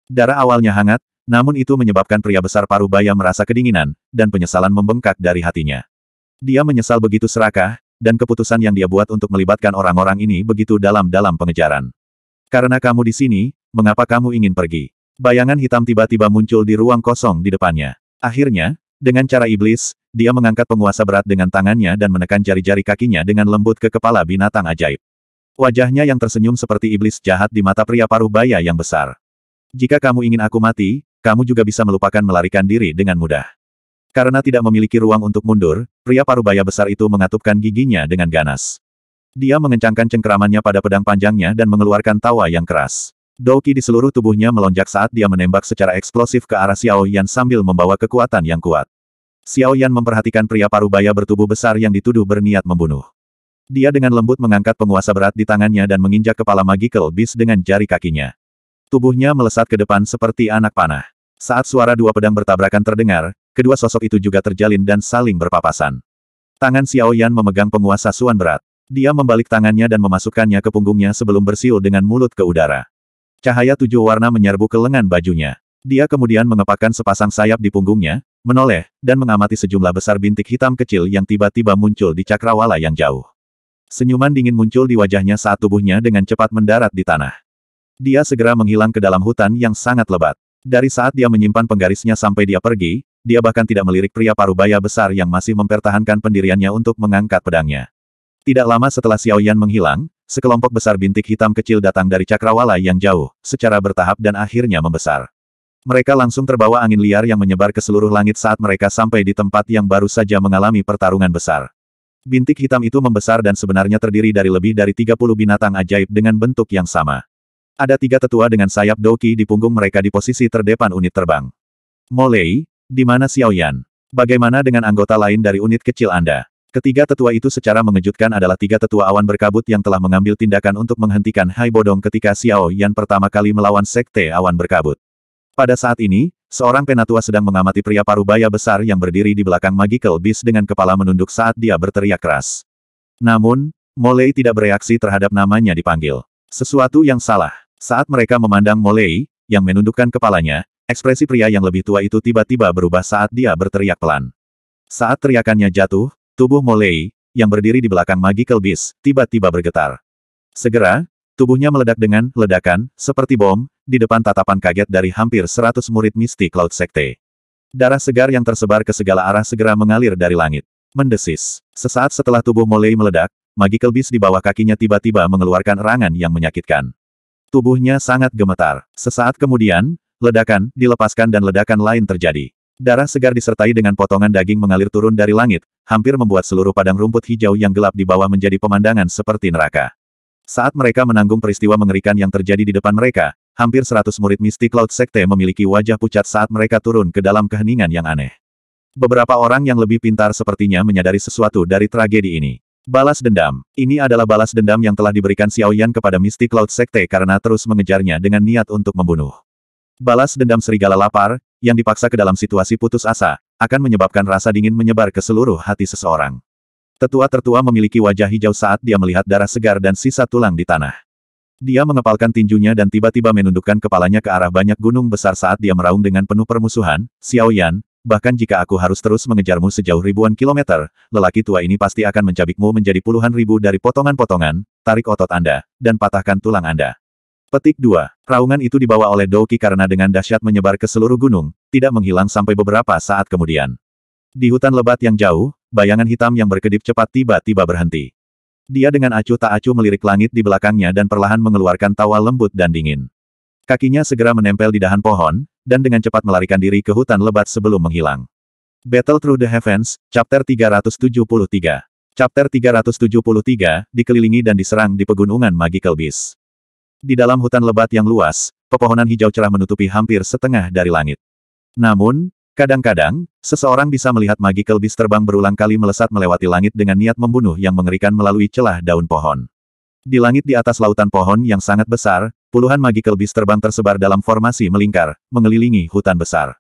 Darah awalnya hangat, namun itu menyebabkan pria besar parubaya merasa kedinginan, dan penyesalan membengkak dari hatinya. Dia menyesal begitu serakah, dan keputusan yang dia buat untuk melibatkan orang-orang ini begitu dalam pengejaran. Karena kamu di sini, mengapa kamu ingin pergi? Bayangan hitam tiba-tiba muncul di ruang kosong di depannya. Akhirnya, dengan cara iblis, dia mengangkat penguasa berat dengan tangannya dan menekan jari-jari kakinya dengan lembut ke kepala binatang ajaib. Wajahnya yang tersenyum seperti iblis jahat di mata pria parubaya yang besar. Jika kamu ingin aku mati, kamu juga bisa melupakan melarikan diri dengan mudah. Karena tidak memiliki ruang untuk mundur, pria parubaya besar itu mengatupkan giginya dengan ganas. Dia mengencangkan cengkeramannya pada pedang panjangnya dan mengeluarkan tawa yang keras. Doki di seluruh tubuhnya melonjak saat dia menembak secara eksplosif ke arah Xiao Yan sambil membawa kekuatan yang kuat. Xiao Yan memperhatikan pria parubaya bertubuh besar yang dituduh berniat membunuh. Dia dengan lembut mengangkat penguasa berat di tangannya dan menginjak kepala magical beast dengan jari kakinya. Tubuhnya melesat ke depan seperti anak panah. Saat suara 2 pedang bertabrakan terdengar, kedua sosok itu juga terjalin dan saling berpapasan. Tangan Xiao Yan memegang penguasa suan berat. Dia membalik tangannya dan memasukkannya ke punggungnya sebelum bersiul dengan mulut ke udara. Cahaya 7 warna menyerbu ke lengan bajunya. Dia kemudian mengepakkan sepasang sayap di punggungnya, menoleh, dan mengamati sejumlah besar bintik hitam kecil yang tiba-tiba muncul di cakrawala yang jauh. Senyuman dingin muncul di wajahnya saat tubuhnya dengan cepat mendarat di tanah. Dia segera menghilang ke dalam hutan yang sangat lebat. Dari saat dia menyimpan penggarisnya sampai dia pergi, dia bahkan tidak melirik pria parubaya besar yang masih mempertahankan pendiriannya untuk mengangkat pedangnya. Tidak lama setelah Xiao Yan menghilang, sekelompok besar bintik hitam kecil datang dari cakrawala yang jauh, secara bertahap dan akhirnya membesar. Mereka langsung terbawa angin liar yang menyebar ke seluruh langit saat mereka sampai di tempat yang baru saja mengalami pertarungan besar. Bintik hitam itu membesar dan sebenarnya terdiri dari lebih dari 30 binatang ajaib dengan bentuk yang sama. Ada 3 tetua dengan sayap doki di punggung mereka di posisi terdepan unit terbang. Molei, di mana Xiao Yan? Bagaimana dengan anggota lain dari unit kecil Anda? Ketiga tetua itu secara mengejutkan adalah 3 tetua awan berkabut yang telah mengambil tindakan untuk menghentikan Hai Bodong ketika Xiao Yan pertama kali melawan Sekte Awan Berkabut. Pada saat ini, seorang penatua sedang mengamati pria parubaya besar yang berdiri di belakang Magical Beast dengan kepala menunduk saat dia berteriak keras. Namun, Molei tidak bereaksi terhadap namanya dipanggil. Sesuatu yang salah. Saat mereka memandang Molei, yang menundukkan kepalanya, ekspresi pria yang lebih tua itu tiba-tiba berubah saat dia berteriak pelan. Saat teriakannya jatuh, tubuh Molei, yang berdiri di belakang Magical Beast, tiba-tiba bergetar. Segera, tubuhnya meledak dengan ledakan, seperti bom, di depan tatapan kaget dari hampir 100 murid Misty Cloud Sekte. Darah segar yang tersebar ke segala arah segera mengalir dari langit. Mendesis. Sesaat setelah tubuh Molei meledak, Magical Beast di bawah kakinya tiba-tiba mengeluarkan erangan yang menyakitkan. Tubuhnya sangat gemetar. Sesaat kemudian, ledakan, dilepaskan dan ledakan lain terjadi. Darah segar disertai dengan potongan daging mengalir turun dari langit, hampir membuat seluruh padang rumput hijau yang gelap di bawah menjadi pemandangan seperti neraka. Saat mereka menanggung peristiwa mengerikan yang terjadi di depan mereka, hampir 100 murid Misty Cloud Sekte memiliki wajah pucat saat mereka turun ke dalam keheningan yang aneh. Beberapa orang yang lebih pintar sepertinya menyadari sesuatu dari tragedi ini. Balas dendam. Ini adalah balas dendam yang telah diberikan Xiao Yan kepada Misty Cloud Sekte karena terus mengejarnya dengan niat untuk membunuh. Balas dendam serigala lapar, yang dipaksa ke dalam situasi putus asa, akan menyebabkan rasa dingin menyebar ke seluruh hati seseorang. Tetua tertua memiliki wajah hijau saat dia melihat darah segar dan sisa tulang di tanah. Dia mengepalkan tinjunya dan tiba-tiba menundukkan kepalanya ke arah banyak gunung besar saat dia meraung dengan penuh permusuhan, Xiao Yan, bahkan jika aku harus terus mengejarmu sejauh ribuan kilometer, lelaki tua ini pasti akan mencabikmu menjadi puluhan ribu dari potongan-potongan, tarik otot Anda, dan patahkan tulang Anda. Petik 2. Raungan itu dibawa oleh Douki karena dengan dahsyat menyebar ke seluruh gunung, tidak menghilang sampai beberapa saat kemudian. Di hutan lebat yang jauh, bayangan hitam yang berkedip cepat tiba-tiba berhenti. Dia dengan acuh tak acuh melirik langit di belakangnya dan perlahan mengeluarkan tawa lembut dan dingin. Kakinya segera menempel di dahan pohon, dan dengan cepat melarikan diri ke hutan lebat sebelum menghilang. Battle Through the Heavens, Chapter 373. Chapter 373, dikelilingi dan diserang di pegunungan Magical Beast. Di dalam hutan lebat yang luas, pepohonan hijau cerah menutupi hampir setengah dari langit. Namun, kadang-kadang, seseorang bisa melihat Magical Beast terbang berulang kali melesat melewati langit dengan niat membunuh yang mengerikan melalui celah daun pohon. Di langit di atas lautan pohon yang sangat besar, puluhan Magical Beast terbang tersebar dalam formasi melingkar, mengelilingi hutan besar.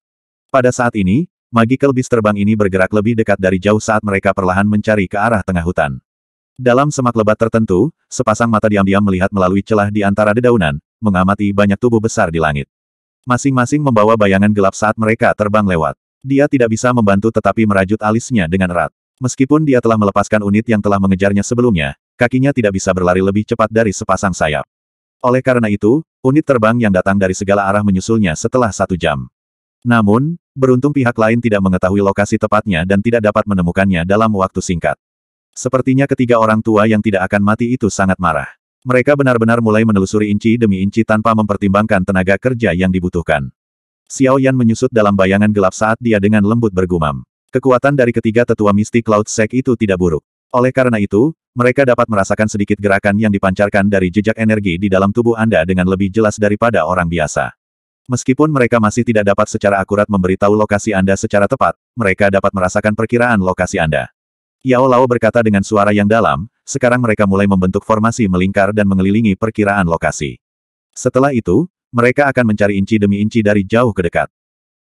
Pada saat ini, Magical Beast terbang ini bergerak lebih dekat dari jauh saat mereka perlahan mencari ke arah tengah hutan. Dalam semak lebat tertentu, sepasang mata diam-diam melihat melalui celah di antara dedaunan, mengamati banyak tubuh besar di langit. Masing-masing membawa bayangan gelap saat mereka terbang lewat. Dia tidak bisa membantu tetapi merajut alisnya dengan erat. Meskipun dia telah melepaskan unit yang telah mengejarnya sebelumnya, kakinya tidak bisa berlari lebih cepat dari sepasang sayap. Oleh karena itu, unit terbang yang datang dari segala arah menyusulnya setelah 1 jam. Namun, beruntung pihak lain tidak mengetahui lokasi tepatnya dan tidak dapat menemukannya dalam waktu singkat. Sepertinya ketiga orang tua yang tidak akan mati itu sangat marah. Mereka benar-benar mulai menelusuri inci demi inci tanpa mempertimbangkan tenaga kerja yang dibutuhkan. Xiao Yan menyusut dalam bayangan gelap saat dia dengan lembut bergumam. Kekuatan dari ketiga tetua Misty Cloud Sect itu tidak buruk. Oleh karena itu, mereka dapat merasakan sedikit gerakan yang dipancarkan dari jejak energi di dalam tubuh Anda dengan lebih jelas daripada orang biasa. Meskipun mereka masih tidak dapat secara akurat memberitahu lokasi Anda secara tepat, mereka dapat merasakan perkiraan lokasi Anda. Yao Lao berkata dengan suara yang dalam, sekarang mereka mulai membentuk formasi melingkar dan mengelilingi perkiraan lokasi. Setelah itu, mereka akan mencari inci demi inci dari jauh ke dekat.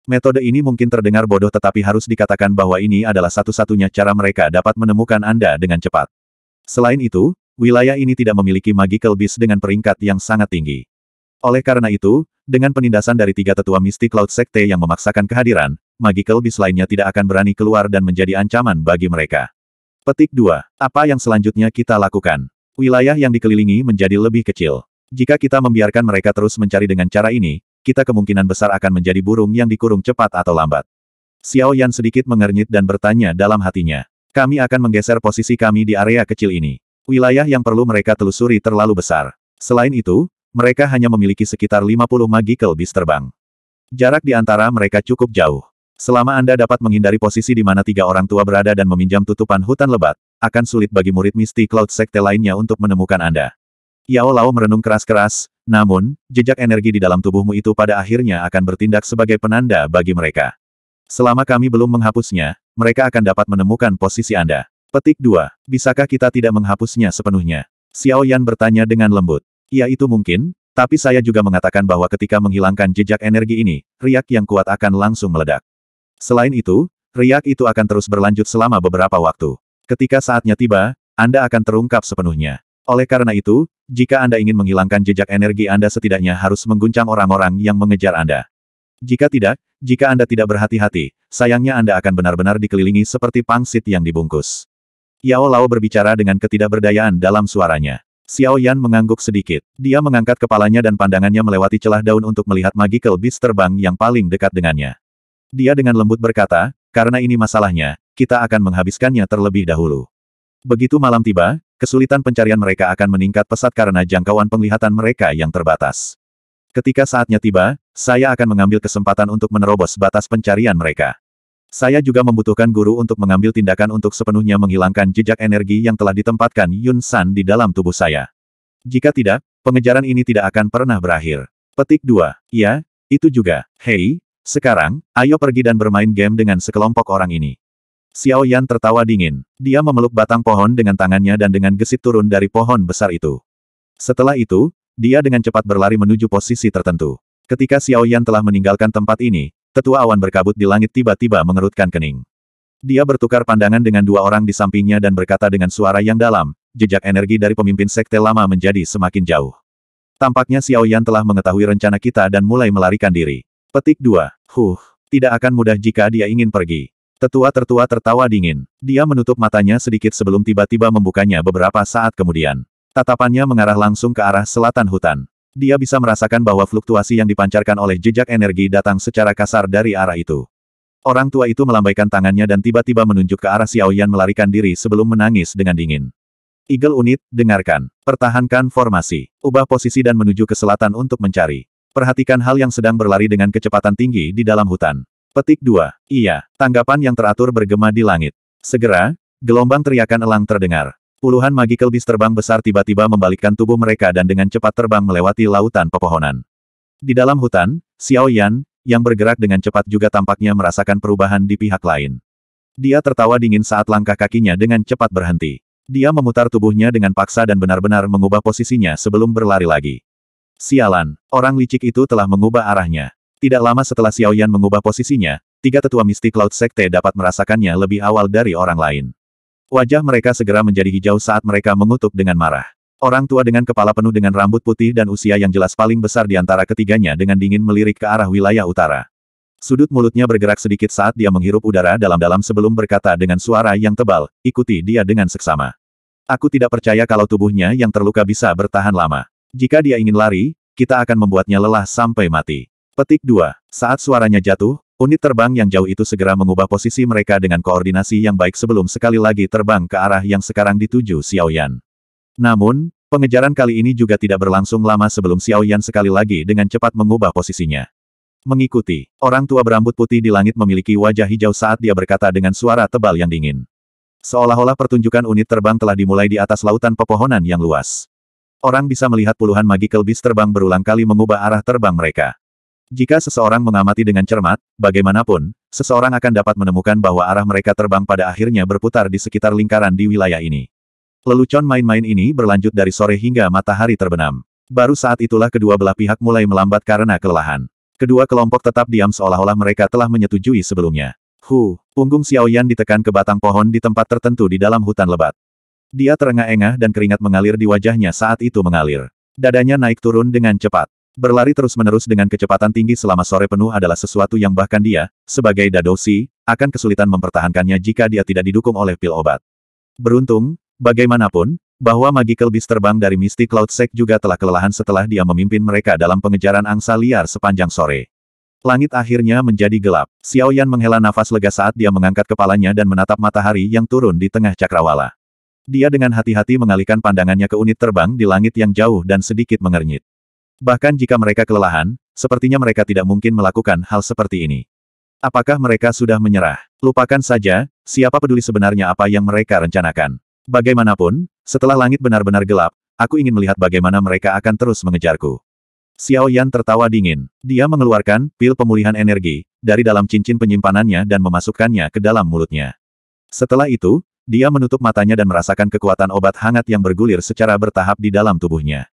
Metode ini mungkin terdengar bodoh tetapi harus dikatakan bahwa ini adalah satu-satunya cara mereka dapat menemukan Anda dengan cepat. Selain itu, wilayah ini tidak memiliki Magical Beast dengan peringkat yang sangat tinggi. Oleh karena itu, dengan penindasan dari tiga tetua Misty Cloud Sekte yang memaksakan kehadiran, Magical Beast lainnya tidak akan berani keluar dan menjadi ancaman bagi mereka. Petik 2. Apa yang selanjutnya kita lakukan? Wilayah yang dikelilingi menjadi lebih kecil. Jika kita membiarkan mereka terus mencari dengan cara ini, kita kemungkinan besar akan menjadi burung yang dikurung cepat atau lambat. Xiao Yan sedikit mengernyit dan bertanya dalam hatinya. Kami akan menggeser posisi kami di area kecil ini. Wilayah yang perlu mereka telusuri terlalu besar. Selain itu, mereka hanya memiliki sekitar 50 Magical Beast terbang. Jarak di antara mereka cukup jauh. Selama Anda dapat menghindari posisi di mana tiga orang tua berada dan meminjam tutupan hutan lebat, akan sulit bagi murid Misty Cloud Sekte lainnya untuk menemukan Anda. Yao Lao merenung keras-keras, namun, jejak energi di dalam tubuhmu itu pada akhirnya akan bertindak sebagai penanda bagi mereka. Selama kami belum menghapusnya, mereka akan dapat menemukan posisi Anda. Petik 2. Bisakah kita tidak menghapusnya sepenuhnya? Xiao Yan bertanya dengan lembut. Ya itu mungkin, tapi saya juga mengatakan bahwa ketika menghilangkan jejak energi ini, riak yang kuat akan langsung meledak. Selain itu, riak itu akan terus berlanjut selama beberapa waktu. Ketika saatnya tiba, Anda akan terungkap sepenuhnya. Oleh karena itu, jika Anda ingin menghilangkan jejak energi Anda setidaknya harus mengguncang orang-orang yang mengejar Anda. Jika tidak, jika Anda tidak berhati-hati, sayangnya Anda akan benar-benar dikelilingi seperti pangsit yang dibungkus. Yao Lao berbicara dengan ketidakberdayaan dalam suaranya. Xiao Yan mengangguk sedikit. Dia mengangkat kepalanya dan pandangannya melewati celah daun untuk melihat magical beast terbang yang paling dekat dengannya. Dia dengan lembut berkata, karena ini masalahnya, kita akan menghabiskannya terlebih dahulu. Begitu malam tiba, kesulitan pencarian mereka akan meningkat pesat karena jangkauan penglihatan mereka yang terbatas. Ketika saatnya tiba, saya akan mengambil kesempatan untuk menerobos batas pencarian mereka. Saya juga membutuhkan guru untuk mengambil tindakan untuk sepenuhnya menghilangkan jejak energi yang telah ditempatkan Yun San di dalam tubuh saya. Jika tidak, pengejaran ini tidak akan pernah berakhir. Petik 2. Ya, itu juga. Hei, sekarang, ayo pergi dan bermain game dengan sekelompok orang ini. Xiao Yan tertawa dingin. Dia memeluk batang pohon dengan tangannya dan dengan gesit turun dari pohon besar itu. Setelah itu, dia dengan cepat berlari menuju posisi tertentu. Ketika Xiao Yan telah meninggalkan tempat ini, tetua awan berkabut di langit tiba-tiba mengerutkan kening. Dia bertukar pandangan dengan dua orang di sampingnya dan berkata dengan suara yang dalam, jejak energi dari pemimpin sekte lama menjadi semakin jauh. Tampaknya Xiao Yan telah mengetahui rencana kita dan mulai melarikan diri. Petik 2. Tidak akan mudah jika dia ingin pergi. Tetua tertua tertawa dingin. Dia menutup matanya sedikit sebelum tiba-tiba membukanya beberapa saat kemudian. Tatapannya mengarah langsung ke arah selatan hutan. Dia bisa merasakan bahwa fluktuasi yang dipancarkan oleh jejak energi datang secara kasar dari arah itu. Orang tua itu melambaikan tangannya dan tiba-tiba menunjuk ke arah Xiao Yan melarikan diri sebelum menangis dengan dingin. Eagle Unit, dengarkan. Pertahankan formasi. Ubah posisi dan menuju ke selatan untuk mencari. Perhatikan hal yang sedang berlari dengan kecepatan tinggi di dalam hutan. Petik 2. Iya. Tanggapan yang teratur bergema di langit. Segera, gelombang teriakan elang terdengar. Puluhan magical beast terbang besar tiba-tiba membalikkan tubuh mereka dan dengan cepat terbang melewati lautan pepohonan. Di dalam hutan, Xiao Yan, yang bergerak dengan cepat juga tampaknya merasakan perubahan di pihak lain. Dia tertawa dingin saat langkah kakinya dengan cepat berhenti. Dia memutar tubuhnya dengan paksa dan benar-benar mengubah posisinya sebelum berlari lagi. Sialan, orang licik itu telah mengubah arahnya. Tidak lama setelah Xiao Yan mengubah posisinya, tiga tetua Mystic Cloud Sekte dapat merasakannya lebih awal dari orang lain. Wajah mereka segera menjadi hijau saat mereka mengutuk dengan marah. Orang tua dengan kepala penuh dengan rambut putih dan usia yang jelas paling besar di antara ketiganya dengan dingin melirik ke arah wilayah utara. Sudut mulutnya bergerak sedikit saat dia menghirup udara dalam-dalam sebelum berkata dengan suara yang tebal, ikuti dia dengan seksama. Aku tidak percaya kalau tubuhnya yang terluka bisa bertahan lama. Jika dia ingin lari, kita akan membuatnya lelah sampai mati. Petik 2. Saat suaranya jatuh, unit terbang yang jauh itu segera mengubah posisi mereka dengan koordinasi yang baik sebelum sekali lagi terbang ke arah yang sekarang dituju Xiao Yan. Namun, pengejaran kali ini juga tidak berlangsung lama sebelum Xiao Yan sekali lagi dengan cepat mengubah posisinya. Mengikuti, orang tua berambut putih di langit memiliki wajah hijau saat dia berkata dengan suara tebal yang dingin. Seolah-olah pertunjukan unit terbang telah dimulai di atas lautan pepohonan yang luas. Orang bisa melihat puluhan magical beast terbang berulang kali mengubah arah terbang mereka. Jika seseorang mengamati dengan cermat, bagaimanapun, seseorang akan dapat menemukan bahwa arah mereka terbang pada akhirnya berputar di sekitar lingkaran di wilayah ini. Lelucon main-main ini berlanjut dari sore hingga matahari terbenam. Baru saat itulah kedua belah pihak mulai melambat karena kelelahan. Kedua kelompok tetap diam seolah-olah mereka telah menyetujui sebelumnya. Punggung Xiao Yan ditekan ke batang pohon di tempat tertentu di dalam hutan lebat. Dia terengah-engah dan keringat mengalir di wajahnya saat itu mengalir. Dadanya naik turun dengan cepat. Berlari terus-menerus dengan kecepatan tinggi selama sore penuh adalah sesuatu yang bahkan dia, sebagai Dadoshi, akan kesulitan mempertahankannya jika dia tidak didukung oleh pil obat. Beruntung, bagaimanapun, bahwa magical beast terbang dari Mystic Cloud Sect juga telah kelelahan setelah dia memimpin mereka dalam pengejaran angsa liar sepanjang sore. Langit akhirnya menjadi gelap. Xiao Yan menghela nafas lega saat dia mengangkat kepalanya dan menatap matahari yang turun di tengah cakrawala. Dia dengan hati-hati mengalihkan pandangannya ke unit terbang di langit yang jauh dan sedikit mengernyit. Bahkan jika mereka kelelahan, sepertinya mereka tidak mungkin melakukan hal seperti ini. Apakah mereka sudah menyerah? Lupakan saja, siapa peduli sebenarnya apa yang mereka rencanakan. Bagaimanapun, setelah langit benar-benar gelap, aku ingin melihat bagaimana mereka akan terus mengejarku. Xiao Yan tertawa dingin. Dia mengeluarkan pil pemulihan energi dari dalam cincin penyimpanannya dan memasukkannya ke dalam mulutnya. Setelah itu, dia menutup matanya dan merasakan kekuatan obat hangat yang bergulir secara bertahap di dalam tubuhnya.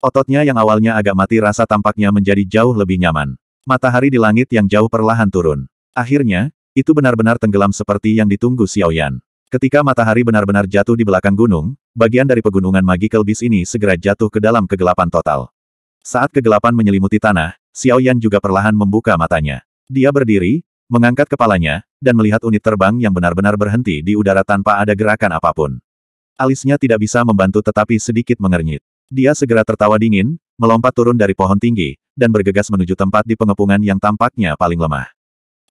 Ototnya yang awalnya agak mati rasa tampaknya menjadi jauh lebih nyaman. Matahari di langit yang jauh perlahan turun. Akhirnya, itu benar-benar tenggelam seperti yang ditunggu Xiao Yan. Ketika matahari benar-benar jatuh di belakang gunung, bagian dari pegunungan magical beast ini segera jatuh ke dalam kegelapan total. Saat kegelapan menyelimuti tanah, Xiao Yan juga perlahan membuka matanya. Dia berdiri, mengangkat kepalanya, dan melihat unit terbang yang benar-benar berhenti di udara tanpa ada gerakan apapun. Alisnya tidak bisa membantu tetapi sedikit mengernyit. Dia segera tertawa dingin, melompat turun dari pohon tinggi, dan bergegas menuju tempat di pengepungan yang tampaknya paling lemah.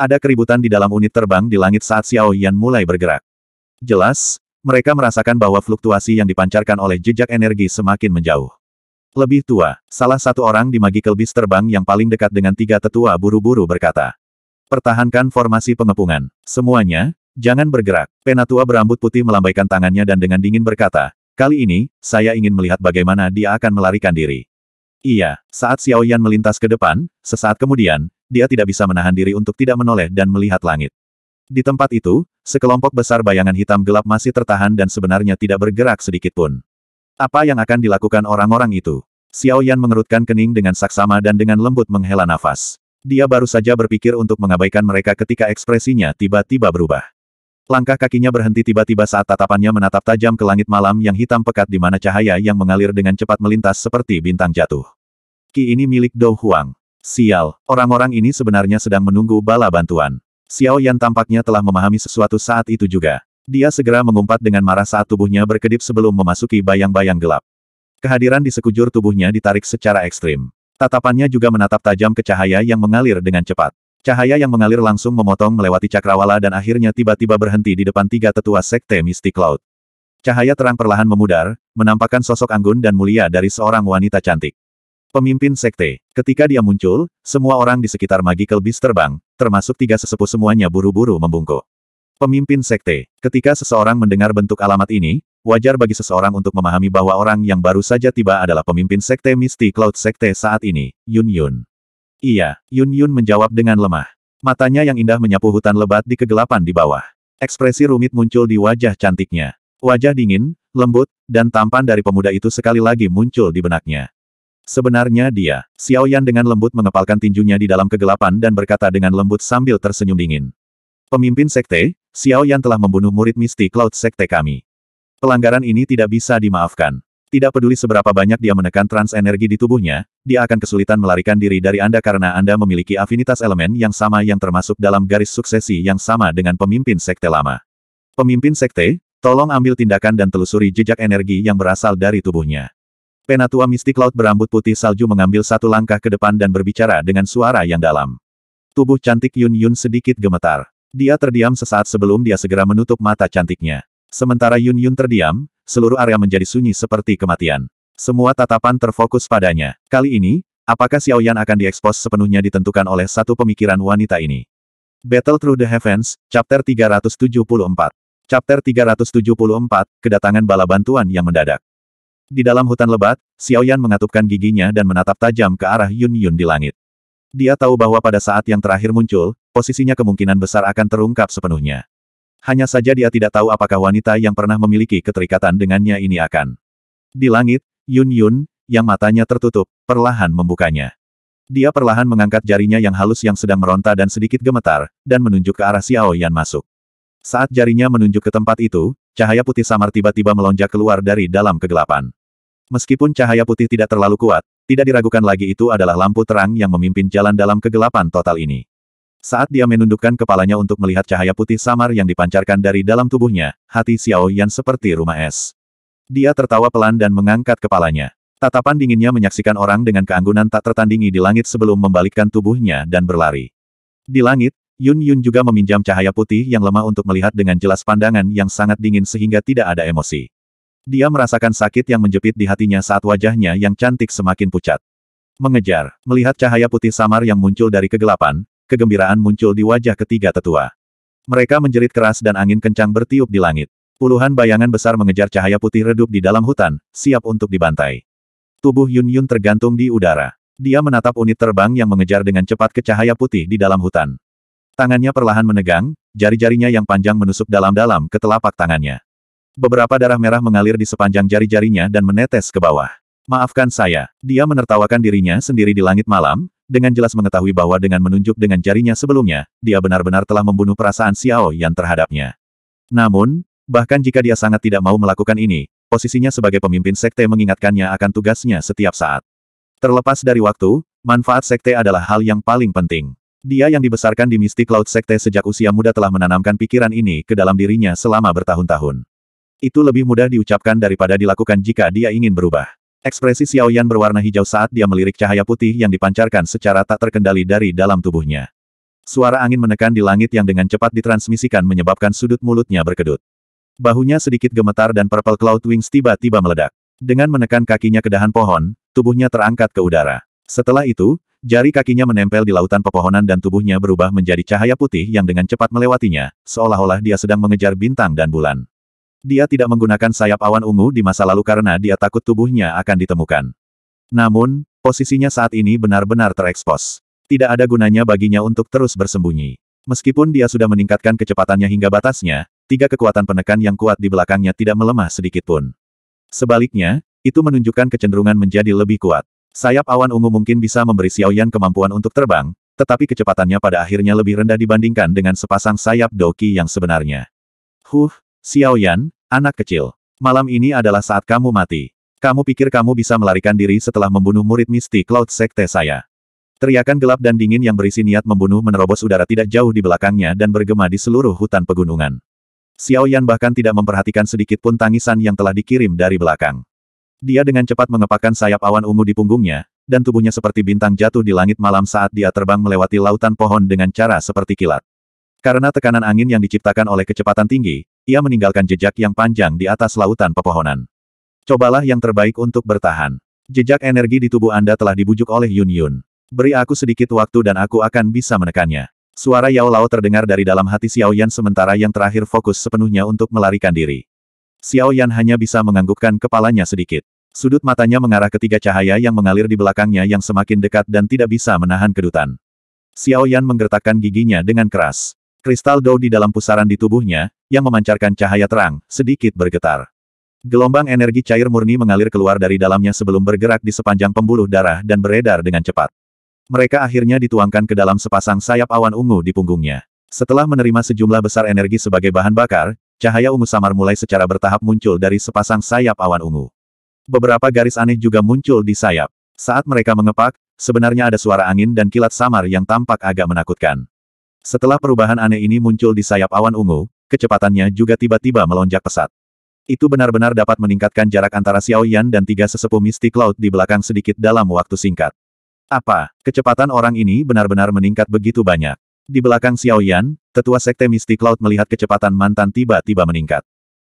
Ada keributan di dalam unit terbang di langit saat Xiao Yan mulai bergerak. Jelas, mereka merasakan bahwa fluktuasi yang dipancarkan oleh jejak energi semakin menjauh. Lebih tua, salah satu orang di Magical Beast terbang yang paling dekat dengan tiga tetua buru-buru berkata. Pertahankan formasi pengepungan. Semuanya, jangan bergerak. Penatua berambut putih melambaikan tangannya dan dengan dingin berkata, kali ini, saya ingin melihat bagaimana dia akan melarikan diri. Iya, saat Xiao Yan melintas ke depan, sesaat kemudian, dia tidak bisa menahan diri untuk tidak menoleh dan melihat langit. Di tempat itu, sekelompok besar bayangan hitam gelap masih tertahan dan sebenarnya tidak bergerak sedikitpun. Apa yang akan dilakukan orang-orang itu? Xiao Yan mengerutkan kening dengan saksama dan dengan lembut menghela nafas. Dia baru saja berpikir untuk mengabaikan mereka ketika ekspresinya tiba-tiba berubah. Langkah kakinya berhenti tiba-tiba saat tatapannya menatap tajam ke langit malam yang hitam pekat di mana cahaya yang mengalir dengan cepat melintas seperti bintang jatuh. Ki ini milik Dou Huang. Sial, orang-orang ini sebenarnya sedang menunggu bala bantuan. Xiao Yan tampaknya telah memahami sesuatu saat itu juga. Dia segera mengumpat dengan marah saat tubuhnya berkedip sebelum memasuki bayang-bayang gelap. Kehadiran di sekujur tubuhnya ditarik secara ekstrim. Tatapannya juga menatap tajam ke cahaya yang mengalir dengan cepat. Cahaya yang mengalir langsung memotong melewati cakrawala dan akhirnya tiba-tiba berhenti di depan tiga tetua sekte Mystic Cloud. Cahaya terang perlahan memudar, menampakkan sosok anggun dan mulia dari seorang wanita cantik. Pemimpin sekte. Ketika dia muncul, semua orang di sekitar Magical Beast terbang, termasuk tiga sesepuh semuanya buru-buru membungkuk. Pemimpin sekte. Ketika seseorang mendengar bentuk alamat ini, wajar bagi seseorang untuk memahami bahwa orang yang baru saja tiba adalah pemimpin sekte Mystic Cloud sekte saat ini, Yun Yun. Iya, Yun Yun menjawab dengan lemah. Matanya yang indah menyapu hutan lebat di kegelapan di bawah. Ekspresi rumit muncul di wajah cantiknya. Wajah dingin, lembut, dan tampan dari pemuda itu sekali lagi muncul di benaknya. Sebenarnya dia, Xiao Yan dengan lembut mengepalkan tinjunya di dalam kegelapan dan berkata dengan lembut sambil tersenyum dingin. Pemimpin sekte, Xiao Yan telah membunuh murid Mystic Cloud sekte kami. Pelanggaran ini tidak bisa dimaafkan. Tidak peduli seberapa banyak dia menekan trans energi di tubuhnya, dia akan kesulitan melarikan diri dari Anda karena Anda memiliki afinitas elemen yang sama yang termasuk dalam garis suksesi yang sama dengan pemimpin sekte lama. Pemimpin sekte, tolong ambil tindakan dan telusuri jejak energi yang berasal dari tubuhnya. Penatua Mystic Cloud berambut putih salju mengambil satu langkah ke depan dan berbicara dengan suara yang dalam. Tubuh cantik Yun Yun sedikit gemetar. Dia terdiam sesaat sebelum dia segera menutup mata cantiknya. Sementara Yun Yun terdiam, seluruh area menjadi sunyi seperti kematian. Semua tatapan terfokus padanya. Kali ini, apakah Xiao Yan akan diekspos sepenuhnya ditentukan oleh satu pemikiran wanita ini. Battle Through the Heavens, Chapter 374. Chapter 374, Kedatangan Bala Bantuan yang Mendadak. Di dalam hutan lebat, Xiao Yan mengatupkan giginya dan menatap tajam ke arah Yun Yun di langit. Dia tahu bahwa pada saat yang terakhir muncul, posisinya kemungkinan besar akan terungkap sepenuhnya. Hanya saja dia tidak tahu apakah wanita yang pernah memiliki keterikatan dengannya ini akan. Di langit, Yun Yun, yang matanya tertutup, perlahan membukanya. Dia perlahan mengangkat jarinya yang halus yang sedang meronta dan sedikit gemetar, dan menunjuk ke arah Xiao Yan masuk. Saat jarinya menunjuk ke tempat itu, cahaya putih samar tiba-tiba melonjak keluar dari dalam kegelapan. Meskipun cahaya putih tidak terlalu kuat, tidak diragukan lagi itu adalah lampu terang yang memimpin jalan dalam kegelapan total ini. Saat dia menundukkan kepalanya untuk melihat cahaya putih samar yang dipancarkan dari dalam tubuhnya, hati Xiao Yan seperti rumah es. Dia tertawa pelan dan mengangkat kepalanya. Tatapan dinginnya menyaksikan orang dengan keanggunan tak tertandingi di langit sebelum membalikkan tubuhnya dan berlari. Di langit, Yun Yun juga meminjam cahaya putih yang lemah untuk melihat dengan jelas pandangan yang sangat dingin sehingga tidak ada emosi. Dia merasakan sakit yang menjepit di hatinya saat wajahnya yang cantik semakin pucat. Mengejar, melihat cahaya putih samar yang muncul dari kegelapan, kegembiraan muncul di wajah ketiga tetua. Mereka menjerit keras dan angin kencang bertiup di langit. Puluhan bayangan besar mengejar cahaya putih redup di dalam hutan, siap untuk dibantai. Tubuh Yun Yun tergantung di udara. Dia menatap unit terbang yang mengejar dengan cepat ke cahaya putih di dalam hutan. Tangannya perlahan menegang, jari-jarinya yang panjang menusuk dalam-dalam ke telapak tangannya. Beberapa darah merah mengalir di sepanjang jari-jarinya dan menetes ke bawah. Maafkan saya, dia menertawakan dirinya sendiri di langit malam, dengan jelas mengetahui bahwa dengan menunjuk dengan jarinya sebelumnya, dia benar-benar telah membunuh perasaan Xiao Yan terhadapnya. Namun, bahkan jika dia sangat tidak mau melakukan ini, posisinya sebagai pemimpin sekte mengingatkannya akan tugasnya setiap saat. Terlepas dari waktu, manfaat sekte adalah hal yang paling penting. Dia yang dibesarkan di Mystic Cloud sekte sejak usia muda telah menanamkan pikiran ini ke dalam dirinya selama bertahun-tahun. Itu lebih mudah diucapkan daripada dilakukan jika dia ingin berubah. Ekspresi Xiao Yan berwarna hijau saat dia melirik cahaya putih yang dipancarkan secara tak terkendali dari dalam tubuhnya. Suara angin menekan di langit yang dengan cepat ditransmisikan menyebabkan sudut mulutnya berkedut. Bahunya sedikit gemetar dan Purple Cloud Wings tiba-tiba meledak. Dengan menekan kakinya ke dahan pohon, tubuhnya terangkat ke udara. Setelah itu, jari kakinya menempel di lautan pepohonan dan tubuhnya berubah menjadi cahaya putih yang dengan cepat melewatinya, seolah-olah dia sedang mengejar bintang dan bulan. Dia tidak menggunakan sayap awan ungu di masa lalu karena dia takut tubuhnya akan ditemukan. Namun, posisinya saat ini benar-benar terekspos. Tidak ada gunanya baginya untuk terus bersembunyi. Meskipun dia sudah meningkatkan kecepatannya hingga batasnya, 3 kekuatan penekan yang kuat di belakangnya tidak melemah sedikitpun. Sebaliknya, itu menunjukkan kecenderungan menjadi lebih kuat. Sayap awan ungu mungkin bisa memberi Xiao Yan kemampuan untuk terbang, tetapi kecepatannya pada akhirnya lebih rendah dibandingkan dengan sepasang sayap Doki yang sebenarnya. Xiao Yan, anak kecil. Malam ini adalah saat kamu mati. Kamu pikir kamu bisa melarikan diri setelah membunuh murid Misty Cloud Sekte saya. Teriakan gelap dan dingin yang berisi niat membunuh menerobos udara tidak jauh di belakangnya dan bergema di seluruh hutan pegunungan. Xiao Yan bahkan tidak memperhatikan sedikit pun tangisan yang telah dikirim dari belakang. Dia dengan cepat mengepakkan sayap awan ungu di punggungnya, dan tubuhnya seperti bintang jatuh di langit malam saat dia terbang melewati lautan pohon dengan cara seperti kilat. Karena tekanan angin yang diciptakan oleh kecepatan tinggi, ia meninggalkan jejak yang panjang di atas lautan pepohonan. Cobalah yang terbaik untuk bertahan. Jejak energi di tubuh Anda telah dibujuk oleh Yun Yun. Beri aku sedikit waktu dan aku akan bisa menekannya. Suara Yao Lao terdengar dari dalam hati Xiao Yan sementara yang terakhir fokus sepenuhnya untuk melarikan diri. Xiao Yan hanya bisa menganggukkan kepalanya sedikit. Sudut matanya mengarah ke 3 cahaya yang mengalir di belakangnya yang semakin dekat dan tidak bisa menahan kedutan. Xiao Yan menggertakkan giginya dengan keras. Kristal Dou di dalam pusaran di tubuhnya, yang memancarkan cahaya terang, sedikit bergetar. Gelombang energi cair murni mengalir keluar dari dalamnya sebelum bergerak di sepanjang pembuluh darah dan beredar dengan cepat. Mereka akhirnya dituangkan ke dalam sepasang sayap awan ungu di punggungnya. Setelah menerima sejumlah besar energi sebagai bahan bakar, cahaya ungu samar mulai secara bertahap muncul dari sepasang sayap awan ungu. Beberapa garis aneh juga muncul di sayap. Saat mereka mengepak, sebenarnya ada suara angin dan kilat samar yang tampak agak menakutkan. Setelah perubahan aneh ini muncul di sayap awan ungu, kecepatannya juga tiba-tiba melonjak pesat. Itu benar-benar dapat meningkatkan jarak antara Xiao Yan dan 3 sesepuh Misty Cloud di belakang sedikit dalam waktu singkat. Apa, kecepatan orang ini benar-benar meningkat begitu banyak? Di belakang Xiao Yan, tetua sekte Misty Cloud melihat kecepatan mantan tiba-tiba meningkat.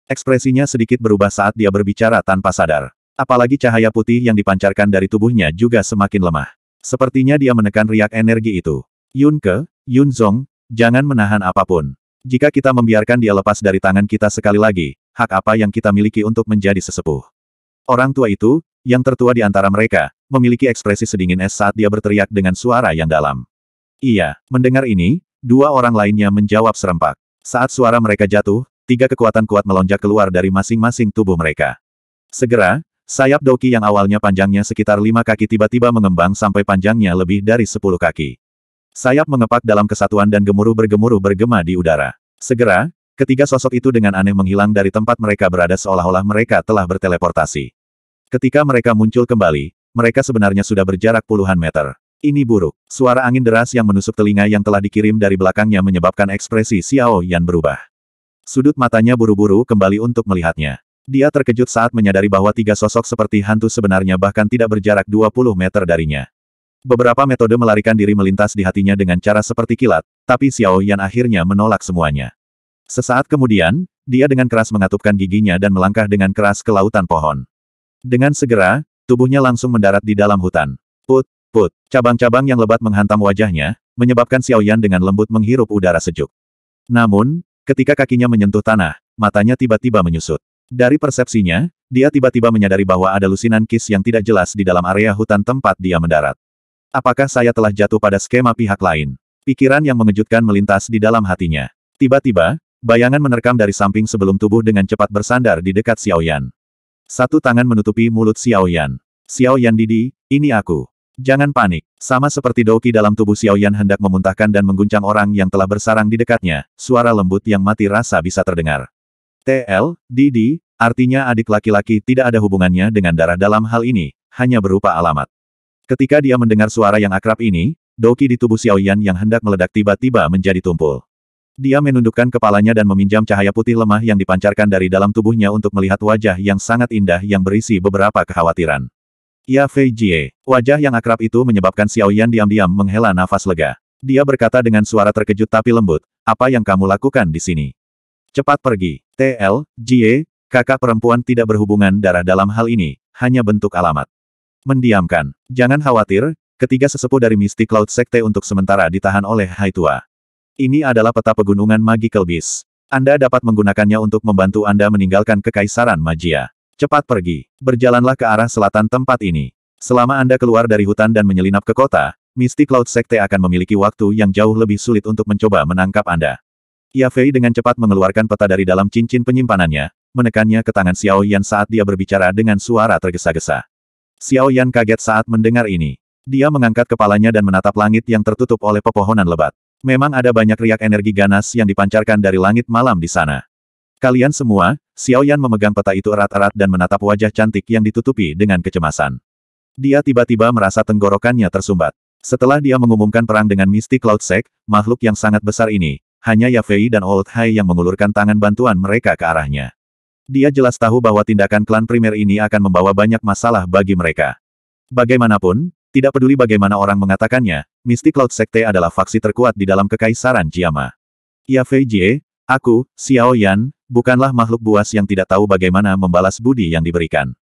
Ekspresinya sedikit berubah saat dia berbicara tanpa sadar. Apalagi cahaya putih yang dipancarkan dari tubuhnya juga semakin lemah. Sepertinya dia menekan riak energi itu. Yun Ke, Yun Zong, jangan menahan apapun. Jika kita membiarkan dia lepas dari tangan kita sekali lagi, hak apa yang kita miliki untuk menjadi sesepuh? Orang tua itu, yang tertua di antara mereka, memiliki ekspresi sedingin es saat dia berteriak dengan suara yang dalam. Iya, mendengar ini, 2 orang lainnya menjawab serempak. Saat suara mereka jatuh, 3 kekuatan kuat melonjak keluar dari masing-masing tubuh mereka. Segera, sayap Doki yang awalnya panjangnya sekitar 5 kaki tiba-tiba mengembang sampai panjangnya lebih dari 10 kaki. Sayap mengepak dalam kesatuan dan gemuruh bergema di udara. Segera, ketiga sosok itu dengan aneh menghilang dari tempat mereka berada seolah-olah mereka telah berteleportasi. Ketika mereka muncul kembali, mereka sebenarnya sudah berjarak puluhan meter. Ini buruk. Suara angin deras yang menusuk telinga yang telah dikirim dari belakangnya menyebabkan ekspresi Xiao Yan berubah. Sudut matanya buru-buru kembali untuk melihatnya. Dia terkejut saat menyadari bahwa 3 sosok seperti hantu sebenarnya bahkan tidak berjarak 20 meter darinya. Beberapa metode melarikan diri melintas di hatinya dengan cara seperti kilat, tapi Xiao Yan akhirnya menolak semuanya. Sesaat kemudian, dia dengan keras mengatupkan giginya dan melangkah dengan keras ke lautan pohon. Dengan segera, tubuhnya langsung mendarat di dalam hutan. Put. Cabang-cabang yang lebat menghantam wajahnya, menyebabkan Xiao Yan dengan lembut menghirup udara sejuk. Namun, ketika kakinya menyentuh tanah, matanya tiba-tiba menyusut. Dari persepsinya, dia tiba-tiba menyadari bahwa ada lusinan kis yang tidak jelas di dalam area hutan tempat dia mendarat. Apakah saya telah jatuh pada skema pihak lain? Pikiran yang mengejutkan melintas di dalam hatinya. Tiba-tiba, bayangan menerkam dari samping sebelum tubuh dengan cepat bersandar di dekat Xiao Yan. Satu tangan menutupi mulut Xiao Yan. Xiao Yan Didi, ini aku. Jangan panik. Sama seperti Doki dalam tubuh Xiao Yan hendak memuntahkan dan mengguncang orang yang telah bersarang di dekatnya, suara lembut yang mati rasa bisa terdengar. TL, Didi, artinya adik laki-laki tidak ada hubungannya dengan darah dalam hal ini, hanya berupa alamat. Ketika dia mendengar suara yang akrab ini, Doki di tubuh Xiao Yan yang hendak meledak tiba-tiba menjadi tumpul. Dia menundukkan kepalanya dan meminjam cahaya putih lemah yang dipancarkan dari dalam tubuhnya untuk melihat wajah yang sangat indah yang berisi beberapa kekhawatiran. Ya Fei Jie, wajah yang akrab itu menyebabkan Xiao Yan diam-diam menghela nafas lega. Dia berkata dengan suara terkejut tapi lembut, apa yang kamu lakukan di sini? Cepat pergi. TL, Jie, kakak perempuan tidak berhubungan darah dalam hal ini, hanya bentuk alamat. Mendiamkan. Jangan khawatir, ketiga sesepuh dari Mystic Cloud Sekte untuk sementara ditahan oleh Hai Tua. Ini adalah peta pegunungan Magical Beast. Anda dapat menggunakannya untuk membantu Anda meninggalkan Kekaisaran Magia. Cepat pergi. Berjalanlah ke arah selatan tempat ini. Selama Anda keluar dari hutan dan menyelinap ke kota, Mystic Cloud Sekte akan memiliki waktu yang jauh lebih sulit untuk mencoba menangkap Anda. Ya Fei dengan cepat mengeluarkan peta dari dalam cincin penyimpanannya, menekannya ke tangan Xiao Yan saat dia berbicara dengan suara tergesa-gesa. Xiao Yan kaget saat mendengar ini. Dia mengangkat kepalanya dan menatap langit yang tertutup oleh pepohonan lebat. Memang ada banyak riak energi ganas yang dipancarkan dari langit malam di sana. Kalian semua, Xiao Yan memegang peta itu erat-erat dan menatap wajah cantik yang ditutupi dengan kecemasan. Dia tiba-tiba merasa tenggorokannya tersumbat. Setelah dia mengumumkan perang dengan Mystic Cloud Sect, makhluk yang sangat besar ini, hanya Ya Fei dan Old Hai yang mengulurkan tangan bantuan mereka ke arahnya. Dia jelas tahu bahwa tindakan klan primer ini akan membawa banyak masalah bagi mereka. Bagaimanapun, tidak peduli bagaimana orang mengatakannya, Mystic Cloud Sekte adalah faksi terkuat di dalam Kekaisaran Jiama. Ya Fei Jie, aku, Xiao Yan, bukanlah makhluk buas yang tidak tahu bagaimana membalas budi yang diberikan.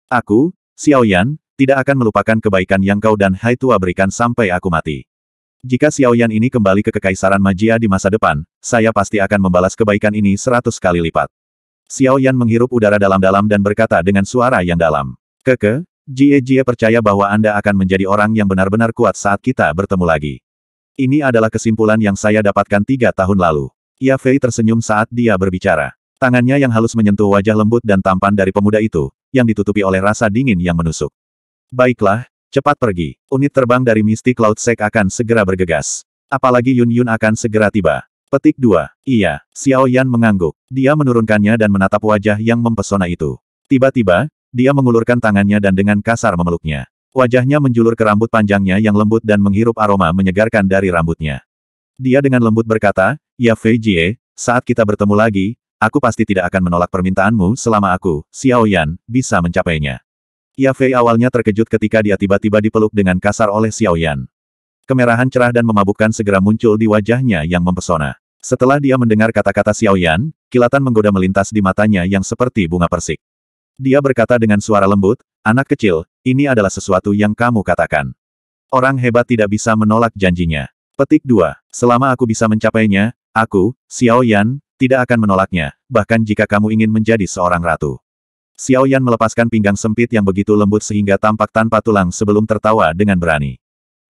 Aku, Xiao Yan, tidak akan melupakan kebaikan yang kau dan Hai Tua berikan sampai aku mati. Jika Xiao Yan ini kembali ke Kekaisaran Magia di masa depan, saya pasti akan membalas kebaikan ini 100 kali lipat. Xiao Yan menghirup udara dalam-dalam dan berkata dengan suara yang dalam. Jie percaya bahwa Anda akan menjadi orang yang benar-benar kuat saat kita bertemu lagi. Ini adalah kesimpulan yang saya dapatkan 3 tahun lalu. Ya Fei tersenyum saat dia berbicara. Tangannya yang halus menyentuh wajah lembut dan tampan dari pemuda itu, yang ditutupi oleh rasa dingin yang menusuk. Baiklah, cepat pergi. Unit terbang dari Mystic Cloud Sect akan segera bergegas. Apalagi Yun Yun akan segera tiba. Petik 2. Iya, Xiao Yan mengangguk. Dia menurunkannya dan menatap wajah yang mempesona itu. Tiba-tiba, dia mengulurkan tangannya dan dengan kasar memeluknya. Wajahnya menjulur ke rambut panjangnya yang lembut dan menghirup aroma menyegarkan dari rambutnya. Dia dengan lembut berkata, Ya Fei Jie, saat kita bertemu lagi, aku pasti tidak akan menolak permintaanmu selama aku, Xiao Yan, bisa mencapainya. Ya Fei awalnya terkejut ketika dia tiba-tiba dipeluk dengan kasar oleh Xiao Yan. Kemerahan cerah dan memabukkan segera muncul di wajahnya yang mempesona. Setelah dia mendengar kata-kata Xiao Yan, kilatan menggoda melintas di matanya yang seperti bunga persik. Dia berkata dengan suara lembut, anak kecil, ini adalah sesuatu yang kamu katakan. Orang hebat tidak bisa menolak janjinya. Petik 2. Selama aku bisa mencapainya, aku, Xiao Yan, tidak akan menolaknya, bahkan jika kamu ingin menjadi seorang ratu. Xiao Yan melepaskan pinggang sempit yang begitu lembut sehingga tampak tanpa tulang sebelum tertawa dengan berani.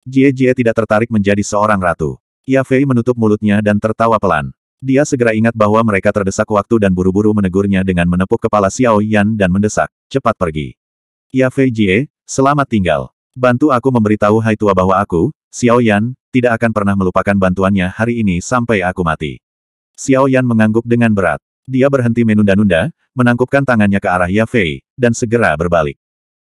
Jie tidak tertarik menjadi seorang ratu. Ya Fei menutup mulutnya dan tertawa pelan. Dia segera ingat bahwa mereka terdesak waktu dan buru-buru menegurnya dengan menepuk kepala Xiao Yan dan mendesak, cepat pergi. Ya Fei Jie, selamat tinggal. Bantu aku memberitahu Hai Tua bahwa aku, Xiao Yan, tidak akan pernah melupakan bantuannya hari ini sampai aku mati. Xiao Yan mengangguk dengan berat. Dia berhenti menunda-nunda, menangkupkan tangannya ke arah Ya Fei, dan segera berbalik.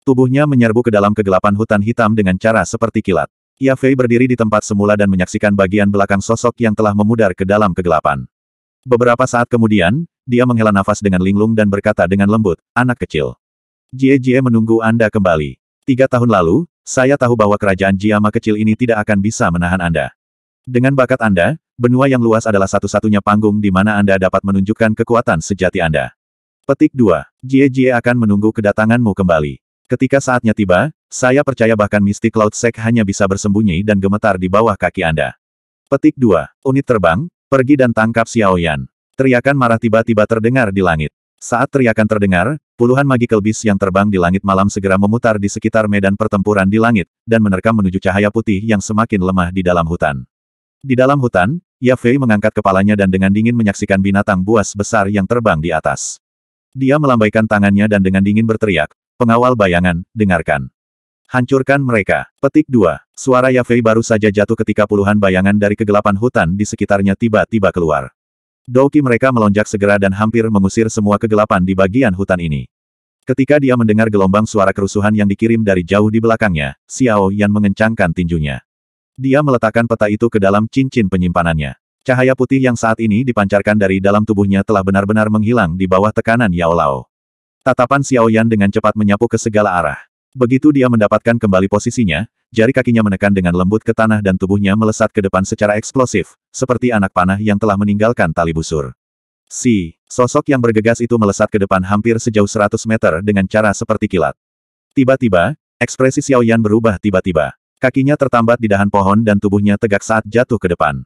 Tubuhnya menyerbu ke dalam kegelapan hutan hitam dengan cara seperti kilat. Ya Fei berdiri di tempat semula dan menyaksikan bagian belakang sosok yang telah memudar ke dalam kegelapan. Beberapa saat kemudian, dia menghela nafas dengan linglung dan berkata dengan lembut, anak kecil. Jie menunggu Anda kembali. 3 tahun lalu, saya tahu bahwa kerajaan Jiama kecil ini tidak akan bisa menahan Anda. Dengan bakat Anda, benua yang luas adalah satu-satunya panggung di mana Anda dapat menunjukkan kekuatan sejati Anda. Petik 2. Jie akan menunggu kedatanganmu kembali. Ketika saatnya tiba, saya percaya bahkan Mystic Cloud Sect hanya bisa bersembunyi dan gemetar di bawah kaki Anda. Petik 2. Unit terbang, pergi dan tangkap Xiao Yan. Teriakan marah tiba-tiba terdengar di langit. Saat teriakan terdengar, puluhan magical beast yang terbang di langit malam segera memutar di sekitar medan pertempuran di langit, dan menerkam menuju cahaya putih yang semakin lemah di dalam hutan. Di dalam hutan, Ya Fei mengangkat kepalanya dan dengan dingin menyaksikan binatang buas besar yang terbang di atas. Dia melambaikan tangannya dan dengan dingin berteriak, pengawal bayangan, dengarkan. Hancurkan mereka. Petik 2. Suara Ya Fei baru saja jatuh ketika puluhan bayangan dari kegelapan hutan di sekitarnya tiba-tiba keluar. Douki mereka melonjak segera dan hampir mengusir semua kegelapan di bagian hutan ini. Ketika dia mendengar gelombang suara kerusuhan yang dikirim dari jauh di belakangnya, Xiao Yan mengencangkan tinjunya. Dia meletakkan peta itu ke dalam cincin penyimpanannya. Cahaya putih yang saat ini dipancarkan dari dalam tubuhnya telah benar-benar menghilang di bawah tekanan Yao Lao. Tatapan Xiao Yan dengan cepat menyapu ke segala arah. Begitu dia mendapatkan kembali posisinya, jari kakinya menekan dengan lembut ke tanah dan tubuhnya melesat ke depan secara eksplosif, seperti anak panah yang telah meninggalkan tali busur. Sosok yang bergegas itu melesat ke depan hampir sejauh 100 meter dengan cara seperti kilat. Tiba-tiba, ekspresi Xiao Yan berubah tiba-tiba. Kakinya tertambat di dahan pohon dan tubuhnya tegak saat jatuh ke depan.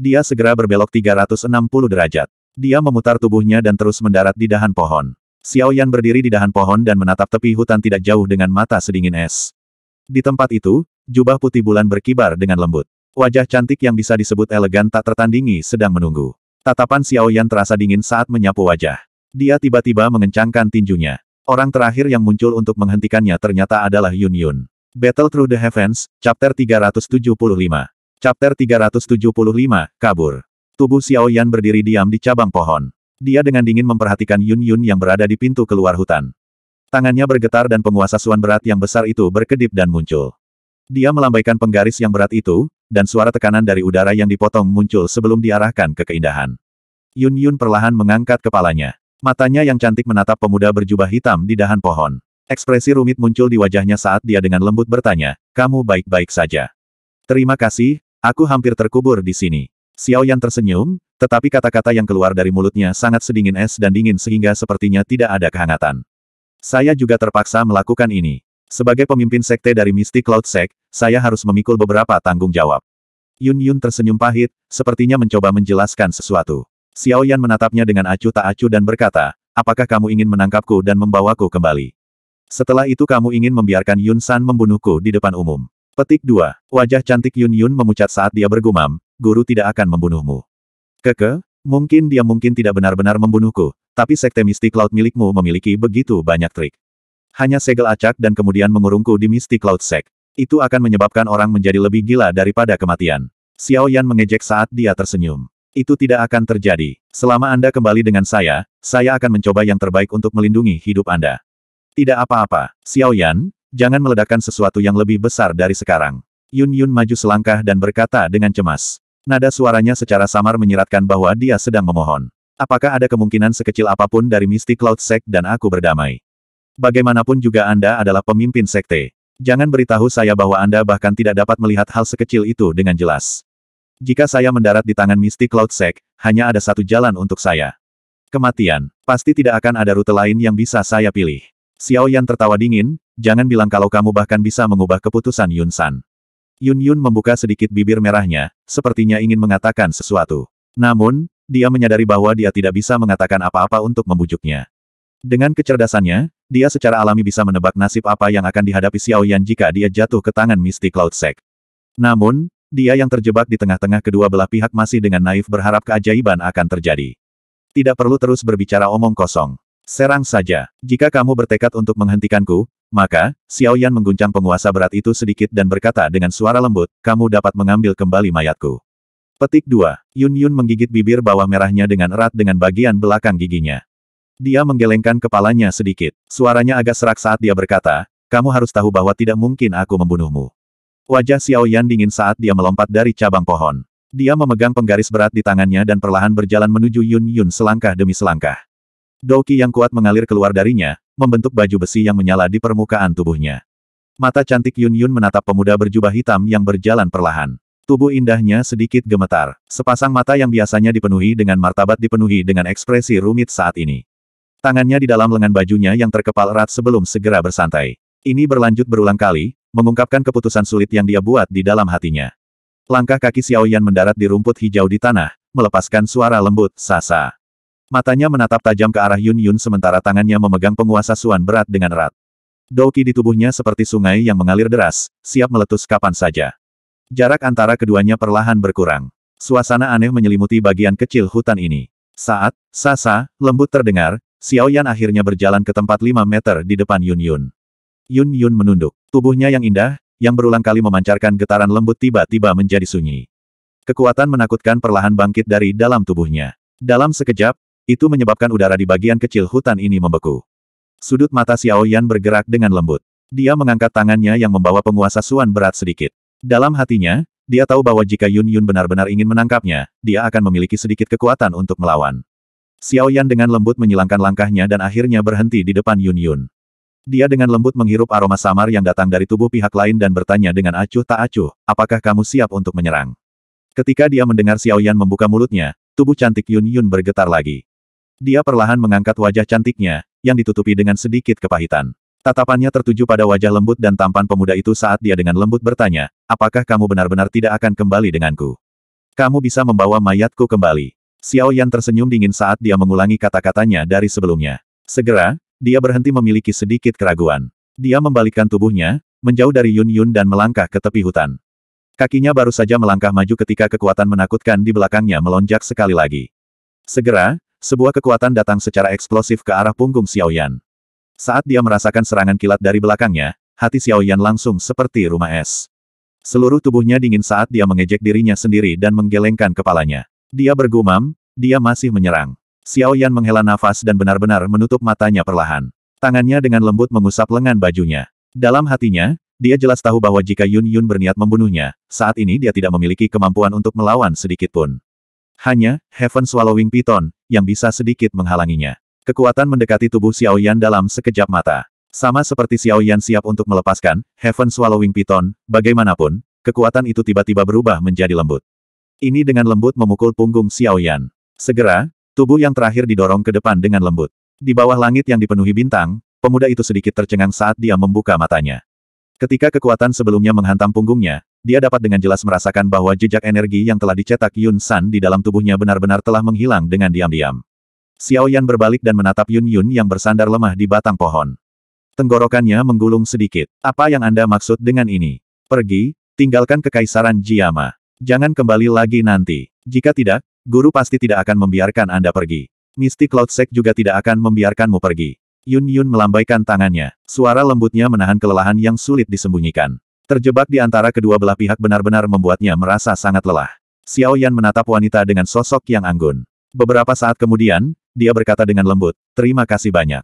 Dia segera berbelok 360 derajat. Dia memutar tubuhnya dan terus mendarat di dahan pohon. Xiao Yan berdiri di dahan pohon dan menatap tepi hutan tidak jauh dengan mata sedingin es. Di tempat itu, jubah putih bulan berkibar dengan lembut. Wajah cantik yang bisa disebut elegan tak tertandingi sedang menunggu. Tatapan Xiao Yan terasa dingin saat menyapu wajah. Dia tiba-tiba mengencangkan tinjunya. Orang terakhir yang muncul untuk menghentikannya ternyata adalah Yun Yun. Battle Through the Heavens, Chapter 375. Chapter 375, Kabur. Tubuh Xiao Yan berdiri diam di cabang pohon. Dia dengan dingin memperhatikan Yun Yun yang berada di pintu keluar hutan. Tangannya bergetar dan penguasa suan berat yang besar itu berkedip dan muncul. Dia melambaikan penggaris yang berat itu, dan suara tekanan dari udara yang dipotong muncul sebelum diarahkan ke keindahan. Yun Yun perlahan mengangkat kepalanya. Matanya yang cantik menatap pemuda berjubah hitam di dahan pohon. Ekspresi rumit muncul di wajahnya saat dia dengan lembut bertanya, "Kamu baik-baik saja?" "Terima kasih. Aku hampir terkubur di sini." Xiao Yan tersenyum, tetapi kata-kata yang keluar dari mulutnya sangat sedingin es dan dingin sehingga sepertinya tidak ada kehangatan. "Saya juga terpaksa melakukan ini. Sebagai pemimpin sekte dari Mystic Cloud Sect, saya harus memikul beberapa tanggung jawab." Yun Yun tersenyum pahit, sepertinya mencoba menjelaskan sesuatu. Xiao Yan menatapnya dengan acuh tak acuh dan berkata, "Apakah kamu ingin menangkapku dan membawaku kembali? Setelah itu kamu ingin membiarkan Yun San membunuhku di depan umum." Petik 2. Wajah cantik Yun Yun memucat saat dia bergumam, "Guru tidak akan membunuhmu." Mungkin dia tidak benar-benar membunuhku, tapi sekte Mystic Cloud milikmu memiliki begitu banyak trik. Hanya segel acak dan kemudian mengurungku di Mystic Cloud Sect. Itu akan menyebabkan orang menjadi lebih gila daripada kematian." Xiao Yan mengejek saat dia tersenyum. "Itu tidak akan terjadi. Selama Anda kembali dengan saya akan mencoba yang terbaik untuk melindungi hidup Anda." "Tidak apa-apa, Xiao Yan. Jangan meledakkan sesuatu yang lebih besar dari sekarang." Yun Yun maju selangkah dan berkata dengan cemas. Nada suaranya secara samar menyiratkan bahwa dia sedang memohon. "Apakah ada kemungkinan sekecil apapun dari Mystic Cloud Sect dan aku berdamai? Bagaimanapun juga Anda adalah pemimpin sekte. Jangan beritahu saya bahwa Anda bahkan tidak dapat melihat hal sekecil itu dengan jelas. Jika saya mendarat di tangan Mystic Cloud Sect, hanya ada satu jalan untuk saya. Kematian. Pasti tidak akan ada rute lain yang bisa saya pilih." Xiao Yan tertawa dingin, "Jangan bilang kalau kamu bahkan bisa mengubah keputusan Yun San." Yun Yun membuka sedikit bibir merahnya, sepertinya ingin mengatakan sesuatu. Namun, dia menyadari bahwa dia tidak bisa mengatakan apa-apa untuk membujuknya. Dengan kecerdasannya, dia secara alami bisa menebak nasib apa yang akan dihadapi Xiao Yan jika dia jatuh ke tangan Mystic Cloud Sect. Namun, dia yang terjebak di tengah-tengah kedua belah pihak masih dengan naif berharap keajaiban akan terjadi. Tidak perlu terus berbicara omong kosong. Serang saja. Jika kamu bertekad untuk menghentikanku, maka, Xiao Yan mengguncang penguasa berat itu sedikit dan berkata dengan suara lembut, "Kamu dapat mengambil kembali mayatku." Petik 2. Yun Yun menggigit bibir bawah merahnya dengan erat dengan bagian belakang giginya. Dia menggelengkan kepalanya sedikit. Suaranya agak serak saat dia berkata, "Kamu harus tahu bahwa tidak mungkin aku membunuhmu." Wajah Xiao Yan dingin saat dia melompat dari cabang pohon. Dia memegang penggaris berat di tangannya dan perlahan berjalan menuju Yun Yun selangkah demi selangkah. Doki yang kuat mengalir keluar darinya, membentuk baju besi yang menyala di permukaan tubuhnya. Mata cantik Yun Yun menatap pemuda berjubah hitam yang berjalan perlahan. Tubuh indahnya sedikit gemetar. Sepasang mata yang biasanya dipenuhi dengan martabat dipenuhi dengan ekspresi rumit saat ini. Tangannya di dalam lengan bajunya yang terkepal erat sebelum segera bersantai. Ini berlanjut berulang kali, mengungkapkan keputusan sulit yang dia buat di dalam hatinya. Langkah kaki Xiao Yan mendarat di rumput hijau di tanah, melepaskan suara lembut, "Sasa." Matanya menatap tajam ke arah Yun Yun sementara tangannya memegang penguasa suan berat dengan erat. Doki di tubuhnya seperti sungai yang mengalir deras, siap meletus kapan saja. Jarak antara keduanya perlahan berkurang. Suasana aneh menyelimuti bagian kecil hutan ini. Saat, "Sasa," lembut terdengar, Xiao Yan akhirnya berjalan ke tempat 5 meter di depan Yun Yun. Yun Yun menunduk. Tubuhnya yang indah, yang berulang kali memancarkan getaran lembut tiba-tiba menjadi sunyi. Kekuatan menakutkan perlahan bangkit dari dalam tubuhnya. Dalam sekejap, itu menyebabkan udara di bagian kecil hutan ini membeku. Sudut mata Xiao Yan bergerak dengan lembut. Dia mengangkat tangannya yang membawa penguasa suan berat sedikit. Dalam hatinya, Dia tahu bahwa jika Yun Yun benar-benar ingin menangkapnya, dia akan memiliki sedikit kekuatan untuk melawan. Xiao Yan dengan lembut menyilangkan langkahnya dan akhirnya berhenti di depan Yun Yun. Dia dengan lembut menghirup aroma samar yang datang dari tubuh pihak lain dan bertanya dengan acuh tak acuh, apakah kamu siap untuk menyerang? Ketika dia mendengar Xiao Yan membuka mulutnya, tubuh cantik Yun Yun bergetar lagi. Dia perlahan mengangkat wajah cantiknya, yang ditutupi dengan sedikit kepahitan. Tatapannya tertuju pada wajah lembut dan tampan pemuda itu saat dia dengan lembut bertanya, apakah kamu benar-benar tidak akan kembali denganku? Kamu bisa membawa mayatku kembali. Xiao Yan tersenyum dingin saat dia mengulangi kata-katanya dari sebelumnya. Segera, dia berhenti memiliki sedikit keraguan. Dia membalikkan tubuhnya, menjauh dari Yun Yun dan melangkah ke tepi hutan. Kakinya baru saja melangkah maju ketika kekuatan menakutkan di belakangnya melonjak sekali lagi. Segera, sebuah kekuatan datang secara eksplosif ke arah punggung Xiao Yan. Saat dia merasakan serangan kilat dari belakangnya, hati Xiao Yan langsung seperti rumah es. Seluruh tubuhnya dingin saat dia mengejek dirinya sendiri dan menggelengkan kepalanya. Dia bergumam, dia masih menyerang. Xiao Yan menghela nafas dan benar-benar menutup matanya perlahan. Tangannya dengan lembut mengusap lengan bajunya. Dalam hatinya, dia jelas tahu bahwa jika Yun Yun berniat membunuhnya, saat ini dia tidak memiliki kemampuan untuk melawan sedikit pun. Hanya, Heaven Swallowing Python, yang bisa sedikit menghalanginya. Kekuatan mendekati tubuh Xiao Yan dalam sekejap mata. Sama seperti Xiao Yan siap untuk melepaskan Heaven Swallowing Python, bagaimanapun, kekuatan itu tiba-tiba berubah menjadi lembut. Ini dengan lembut memukul punggung Xiao Yan. Segera, tubuh yang terakhir didorong ke depan dengan lembut. Di bawah langit yang dipenuhi bintang, pemuda itu sedikit tercengang saat dia membuka matanya. Ketika kekuatan sebelumnya menghantam punggungnya, dia dapat dengan jelas merasakan bahwa jejak energi yang telah dicetak Yun San di dalam tubuhnya benar-benar telah menghilang dengan diam-diam. Xiao Yan berbalik dan menatap Yun Yun yang bersandar lemah di batang pohon. Tenggorokannya menggulung sedikit. Apa yang Anda maksud dengan ini? Pergi, tinggalkan kekaisaran Jiama. Jangan kembali lagi nanti. Jika tidak, guru pasti tidak akan membiarkan Anda pergi. Mystic Cloud Sect juga tidak akan membiarkanmu pergi. Yun Yun melambaikan tangannya. Suara lembutnya menahan kelelahan yang sulit disembunyikan. Terjebak di antara kedua belah pihak benar-benar membuatnya merasa sangat lelah. Xiao Yan menatap wanita dengan sosok yang anggun. Beberapa saat kemudian, dia berkata dengan lembut, terima kasih banyak.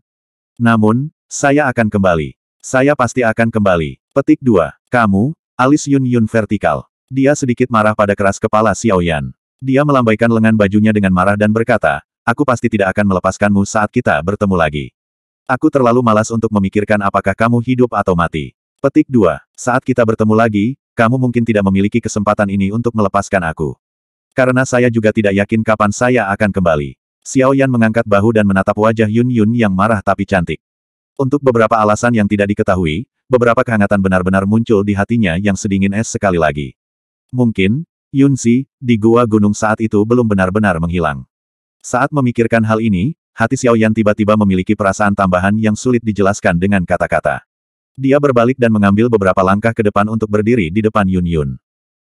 Namun, saya akan kembali. Saya pasti akan kembali. Petik 2. Kamu, alis Yun Yun vertikal. Dia sedikit marah pada keras kepala Xiao Yan. Dia melambaikan lengan bajunya dengan marah dan berkata, aku pasti tidak akan melepaskanmu saat kita bertemu lagi. Aku terlalu malas untuk memikirkan apakah kamu hidup atau mati. Petik 2. Saat kita bertemu lagi, kamu mungkin tidak memiliki kesempatan ini untuk melepaskan aku. Karena saya juga tidak yakin kapan saya akan kembali. Xiao Yan mengangkat bahu dan menatap wajah Yun Yun yang marah tapi cantik. Untuk beberapa alasan yang tidak diketahui, beberapa kehangatan benar-benar muncul di hatinya yang sedingin es sekali lagi. Mungkin, Yunzi, di gua gunung saat itu belum benar-benar menghilang. Saat memikirkan hal ini, hati Xiao Yan tiba-tiba memiliki perasaan tambahan yang sulit dijelaskan dengan kata-kata. Dia berbalik dan mengambil beberapa langkah ke depan untuk berdiri di depan Yun Yun.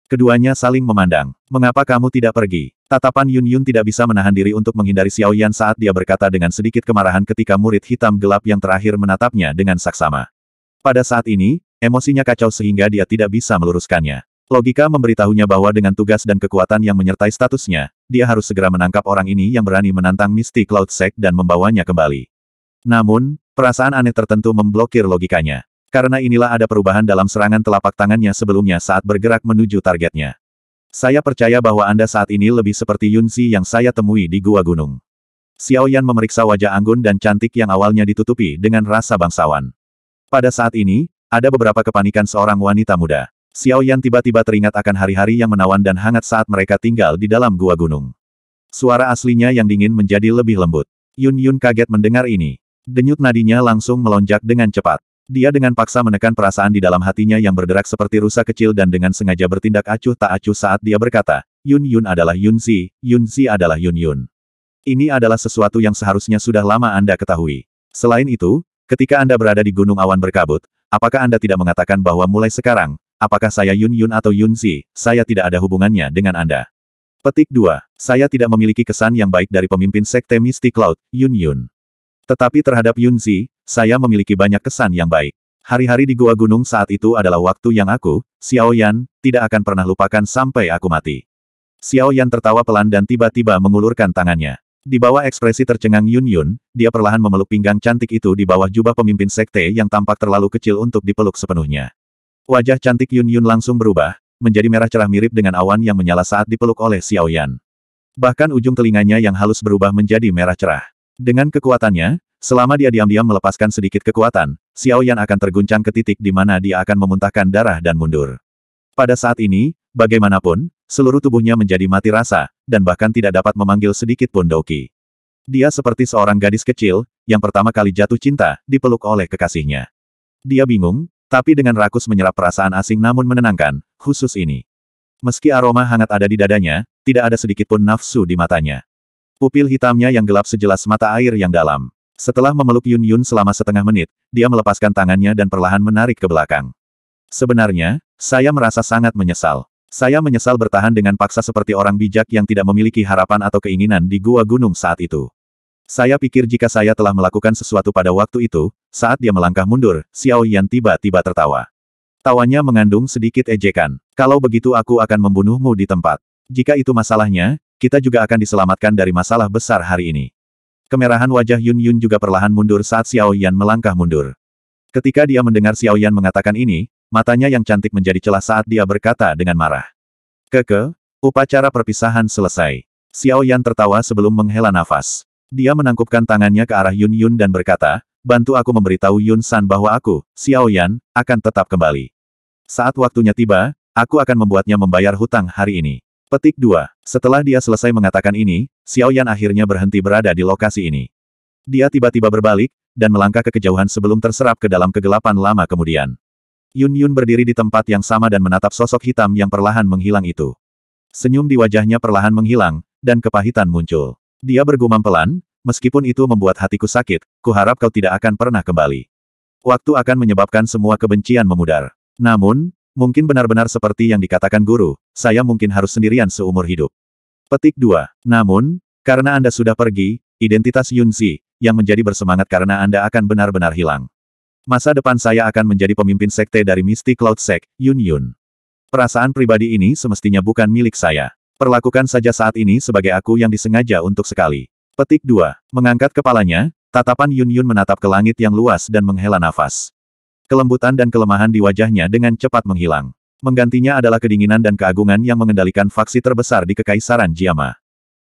Keduanya saling memandang. Mengapa kamu tidak pergi? Tatapan Yun Yun tidak bisa menahan diri untuk menghindari Xiao Yan saat dia berkata dengan sedikit kemarahan ketika murid hitam gelap yang terakhir menatapnya dengan saksama. Pada saat ini, emosinya kacau sehingga dia tidak bisa meluruskannya. Logika memberitahunya bahwa dengan tugas dan kekuatan yang menyertai statusnya, dia harus segera menangkap orang ini yang berani menantang Mystic Cloud Sect dan membawanya kembali. Namun, perasaan aneh tertentu memblokir logikanya. Karena inilah ada perubahan dalam serangan telapak tangannya sebelumnya saat bergerak menuju targetnya. Saya percaya bahwa Anda saat ini lebih seperti Yunzi yang saya temui di Gua Gunung. Xiao Yan memeriksa wajah anggun dan cantik yang awalnya ditutupi dengan rasa bangsawan. Pada saat ini, ada beberapa kepanikan seorang wanita muda. Xiao Yan tiba-tiba teringat akan hari-hari yang menawan dan hangat saat mereka tinggal di dalam gua gunung. Suara aslinya yang dingin menjadi lebih lembut. Yun Yun kaget mendengar ini. Denyut nadinya langsung melonjak dengan cepat. Dia dengan paksa menekan perasaan di dalam hatinya yang bergerak seperti rusa kecil dan dengan sengaja bertindak acuh tak acuh saat dia berkata, Yun Yun adalah Yunzi, Yunzi adalah Yun Yun. Ini adalah sesuatu yang seharusnya sudah lama Anda ketahui. Selain itu, ketika Anda berada di Gunung Awan Berkabut, apakah Anda tidak mengatakan bahwa mulai sekarang, apakah saya Yun Yun atau Yunzi, saya tidak ada hubungannya dengan Anda. Petik 2. Saya tidak memiliki kesan yang baik dari pemimpin Sekte Mystic Cloud, Yun Yun. Tetapi terhadap Yunzi, saya memiliki banyak kesan yang baik. Hari-hari di Gua Gunung saat itu adalah waktu yang aku, Xiao Yan, tidak akan pernah lupakan sampai aku mati. Xiao Yan tertawa pelan dan tiba-tiba mengulurkan tangannya. Di bawah ekspresi tercengang Yun Yun, dia perlahan memeluk pinggang cantik itu di bawah jubah pemimpin sekte yang tampak terlalu kecil untuk dipeluk sepenuhnya. Wajah cantik Yun Yun langsung berubah, menjadi merah cerah mirip dengan awan yang menyala saat dipeluk oleh Xiao Yan. Bahkan ujung telinganya yang halus berubah menjadi merah cerah. Dengan kekuatannya, selama dia diam-diam melepaskan sedikit kekuatan, Xiao Yan akan terguncang ke titik di mana dia akan memuntahkan darah dan mundur. Pada saat ini, bagaimanapun, seluruh tubuhnya menjadi mati rasa, dan bahkan tidak dapat memanggil sedikit pun Doki. Dia seperti seorang gadis kecil, yang pertama kali jatuh cinta, dipeluk oleh kekasihnya. Dia bingung, tapi dengan rakus menyerap perasaan asing namun menenangkan, khusus ini. Meski aroma hangat ada di dadanya, tidak ada sedikit pun nafsu di matanya. Pupil hitamnya yang gelap sejelas mata air yang dalam. Setelah memeluk Yun Yun selama setengah menit, dia melepaskan tangannya dan perlahan menarik ke belakang. Sebenarnya, saya merasa sangat menyesal. Saya menyesal bertahan dengan paksa seperti orang bijak yang tidak memiliki harapan atau keinginan di gua gunung saat itu. Saya pikir jika saya telah melakukan sesuatu pada waktu itu, saat dia melangkah mundur, Xiao Yan tiba-tiba tertawa. Tawanya mengandung sedikit ejekan. Kalau begitu aku akan membunuhmu di tempat. Jika itu masalahnya, kita juga akan diselamatkan dari masalah besar hari ini. Kemerahan wajah Yun Yun juga perlahan mundur saat Xiao Yan melangkah mundur. Ketika dia mendengar Xiao Yan mengatakan ini, matanya yang cantik menjadi celah saat dia berkata dengan marah. Upacara perpisahan selesai. Xiao Yan tertawa sebelum menghela nafas. Dia menangkupkan tangannya ke arah Yun Yun dan berkata, bantu aku memberitahu Yun San bahwa aku, Xiao Yan, akan tetap kembali. Saat waktunya tiba, aku akan membuatnya membayar hutang hari ini. Petik 2. Setelah dia selesai mengatakan ini, Xiao Yan akhirnya berhenti berada di lokasi ini. Dia tiba-tiba berbalik, dan melangkah ke kejauhan sebelum terserap ke dalam kegelapan lama kemudian. Yun Yun berdiri di tempat yang sama dan menatap sosok hitam yang perlahan menghilang itu. Senyum di wajahnya perlahan menghilang, dan kepahitan muncul. Dia bergumam pelan, meskipun itu membuat hatiku sakit, kuharap kau tidak akan pernah kembali. Waktu akan menyebabkan semua kebencian memudar. Namun, mungkin benar-benar seperti yang dikatakan guru, saya mungkin harus sendirian seumur hidup. Petik 2. Namun, karena Anda sudah pergi, identitas Yun Zi, yang menjadi bersemangat karena Anda akan benar-benar hilang. Masa depan saya akan menjadi pemimpin sekte dari Misty Cloud Sect, Yun Yun. Perasaan pribadi ini semestinya bukan milik saya. Perlakukan saja saat ini sebagai aku yang disengaja untuk sekali. Petik 2. Mengangkat kepalanya, tatapan Yun Yun menatap ke langit yang luas dan menghela nafas. Kelembutan dan kelemahan di wajahnya dengan cepat menghilang. Menggantinya adalah kedinginan dan keagungan yang mengendalikan faksi terbesar di Kekaisaran Jiama.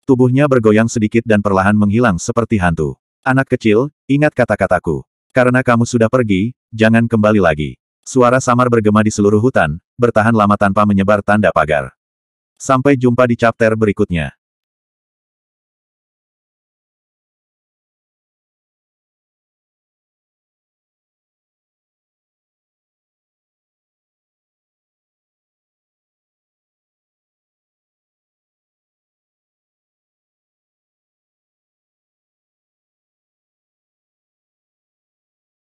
Tubuhnya bergoyang sedikit dan perlahan menghilang seperti hantu. Anak kecil, ingat kata-kataku. Karena kamu sudah pergi, jangan kembali lagi. Suara samar bergema di seluruh hutan, bertahan lama tanpa menyebar tanda pagar. Sampai jumpa di chapter berikutnya.